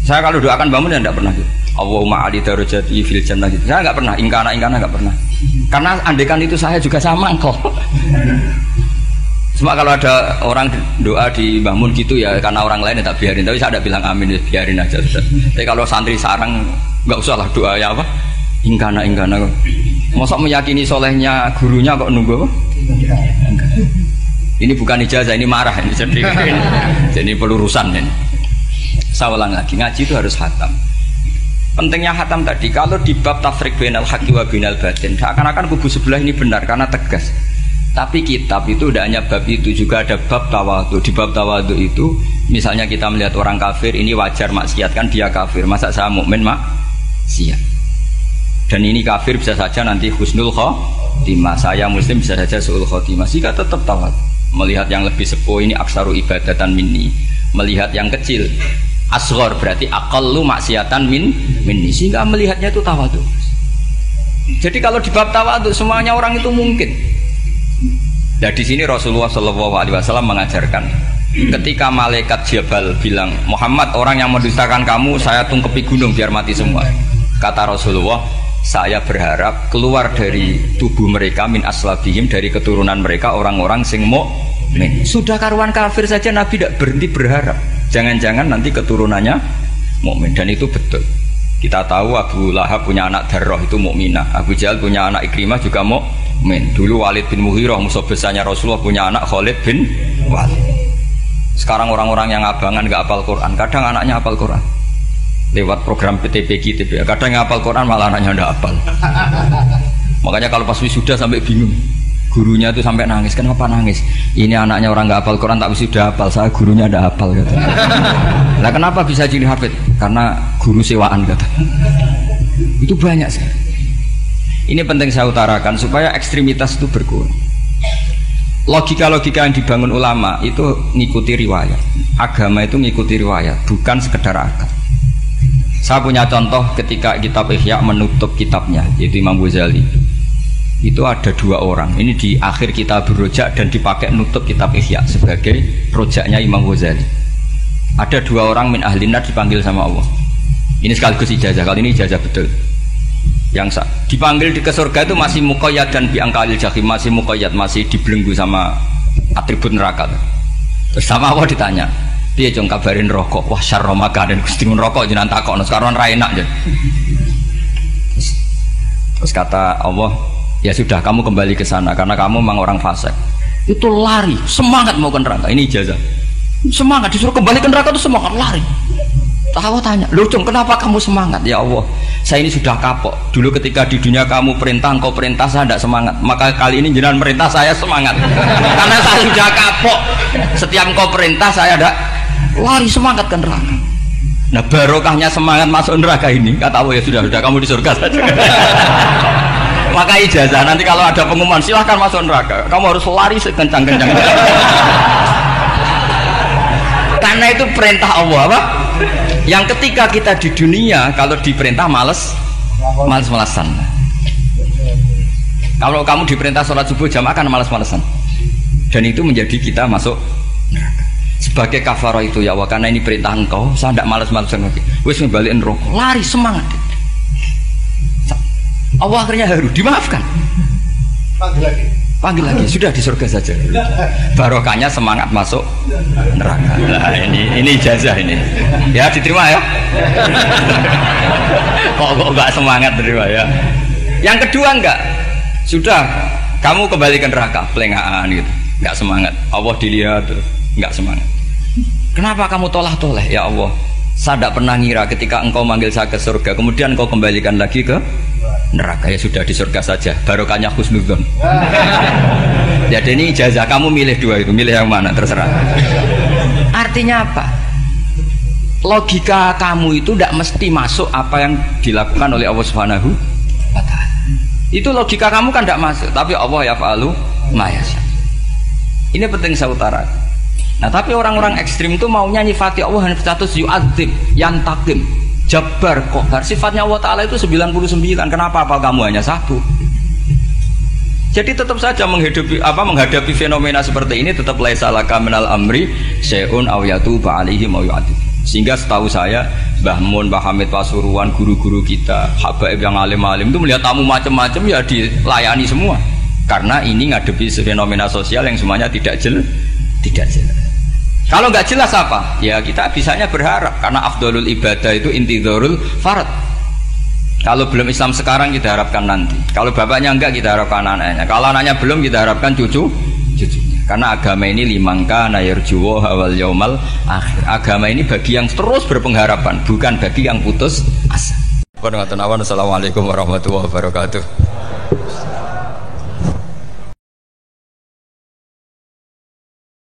S1: Saya kalau doakan bangun ya tidak pernah gitu. Allahumma ali darajati fil jannah gitu. Saya nggak pernah, ingkana nggak pernah. Karena andekan itu saya juga sama kok. Cuma kalau ada orang doa di bangun gitu ya karena orang lain ya tak biarin. Tapi saya tidak bilang amin, ya biarin aja sudah. Tapi kalau santri sarang nggak usah lah doa ya apa? Ingkana. Masa meyakini solehnya gurunya kok nunggu apa? Ini bukan ijazah, ini marah ini. Jadi pelurusan ini. Saya ulang lagi, ngaji itu harus khatam. Pentingnya khatam tadi, kalau di bab tafriq bainal haqqi wa bainal batin, seakan-akan kubu sebelah ini benar karena tegas. Tapi kitab itu tidak hanya bab itu, juga ada bab tawadhu. Di bab tawadhu itu, misalnya kita melihat orang kafir, ini wajar maksiat kan dia kafir. Masa saya mukmin maksiat? Dan ini kafir bisa saja nanti husnul khotimah, saya muslim bisa saja su'ul khotimah. Jika tetap tawadhu, melihat yang lebih sepuh ini aksaru ibadatan minni, melihat yang kecil asghar berarti aqallu maksiatan minni, sehingga melihatnya itu tawadhu. Jadi kalau di bab tawadhu semuanya orang itu mungkin. Nah di sini Rasulullah SAW mengajarkan, ketika malaikat Jabal bilang, Muhammad, orang yang mendustakan kamu saya tungkepi gunung biar mati semua. Kata Rasulullah, saya berharap keluar dari tubuh mereka min aslabihim, dari keturunan mereka orang-orang sing mukmin. Sudah karuan kafir saja Nabi tidak berhenti berharap, jangan-jangan nanti keturunannya mukmin. Dan itu betul. Kita tahu Abu Lahab punya anak Darrah itu mukminah, Abu Jahal punya anak Ikrimah juga mukmin. Dulu Walid bin Mughirah musuh besarnya Rasulullah punya anak Khalid bin Walid. Sekarang orang-orang yang abangan nggak hafal Quran, kadang anaknya hafal Quran lewat program PTPG, kadang yang hafal Quran malah anaknya nggak hafal. Makanya kalau pas wisuda sampai bingung, gurunya itu sampai nangis. Kenapa nangis? Ini anaknya orang nggak hafal Quran tak wisuda hafal, saya gurunya nggak hafal kata. Nah kenapa bisa jadi hafid? Karena guru sewaan kata. Itu banyak sekali. Ini penting saya utarakan supaya ekstremitas itu berkurang. Logika-logika yang dibangun ulama itu ngikuti riwayat. Agama itu ngikuti riwayat, bukan sekedar akal. Saya punya contoh ketika kitab Ihya menutup kitabnya, yaitu Imam Ghazali. Itu ada dua orang. Ini di akhir kitab Rojak dan dipakai nutup kitab Ihya sebagai rojaknya Imam Ghazali. Ada dua orang min ahli nar dipanggil sama Allah. Ini sekaligus ijazah, kali ini ijazah betul. Yang dipanggil di ke surga itu masih muqayyad dan biangkalil jahim, masih muqayyad, masih dibelenggu sama atribut neraka. Terus sama Allah ditanya, dia jong kabarin rokok, wah syarro makanan Gusti rokok jenengan takokno sekarang ra enak jen. Terus kata Allah, ya sudah kamu kembali ke sana karena kamu memang orang fasik. Itu lari, semangat mau ke neraka. Ini ijazah. Semangat disuruh kembali ke neraka itu semangat lari. Allah tanya, loh Jong kenapa kamu semangat? Ya Allah, saya ini sudah kapok. Dulu ketika di dunia kamu perintah, engkau perintah, saya tidak semangat. Maka kali ini jenengan perintah saya semangat. Karena saya sudah kapok. Setiap engkau perintah saya ada lari semangat ke neraka. Nah barokahnya semangat masuk neraka ini, kata Allah, ya sudah kamu di surga saja. Maka ijazah nanti kalau ada pengumuman silahkan masuk neraka, kamu harus lari sekencang-kencang. Karena itu perintah Allah apa? Yang ketika kita di dunia kalau diperintah males-malesan. Kalau kamu diperintah sholat subuh jamaah kan males-malesan. Dan itu menjadi kita masuk neraka. Sebagai kafarah itu ya Allah, karena ini perintah engkau, saya tidak males-malesan lagi. Wis ngebalikin rokok, lari semangat. Allah akhirnya haru, dimaafkan. Panggil lagi, sudah di surga saja. Barokahnya semangat masuk neraka. Nah ini ijazah ini. Ya diterima ya. Kok enggak semangat terima ya. Yang kedua enggak. Sudah kamu kembali ke neraka, pelengahan gitu. Enggak semangat. Allah dilihat terus enggak semangat. Kenapa kamu tolah-toleh? Ya Allah, saya tidak pernah ngira ketika engkau manggil saya ke surga, kemudian engkau kembalikan lagi ke neraka. Ya sudah di surga saja, barokahnya husnudzon. Jadi ini ijazah, kamu milih dua itu, milih yang mana terserah. Artinya apa? Logika kamu itu tidak mesti masuk apa yang dilakukan oleh Allah Subhanahu wa ta'ala. Itu logika kamu kan tidak masuk, tapi Allah yaf'alu ma yasha. Ini penting saya utarakan. Nah tapi orang-orang ekstrim itu maunya nyifati Allah hanya status yu'adzib, yantakim, jabbar, kohar. Sifatnya Allah Ta'ala itu 99. Kenapa apal kamu hanya satu? Jadi tetap saja menghadapi fenomena seperti ini tetap laisa laka minal amri syai'un aw yatuba alaihim aw yu'adzib. Sehingga setahu saya Mbah Mun, Mbah Hamid Pasuruan, guru-guru kita, habaib yang alim-alim itu melihat tamu macam-macam ya dilayani semua. Karena ini ngadepi fenomena sosial yang semuanya tidak jelas. Kalau nggak jelas apa? Ya kita bisanya berharap karena afdolul ibadah itu intidharul farad. Kalau belum Islam sekarang kita harapkan nanti. Kalau bapaknya enggak kita harapkan anaknya. Kalau anaknya belum kita harapkan cucunya. Karena agama ini limangka nayarjuwo awal yaumal akhir. Agama ini bagi yang terus berpengharapan, bukan bagi yang putus asa. Assalamualaikum warahmatullahi wabarakatuh.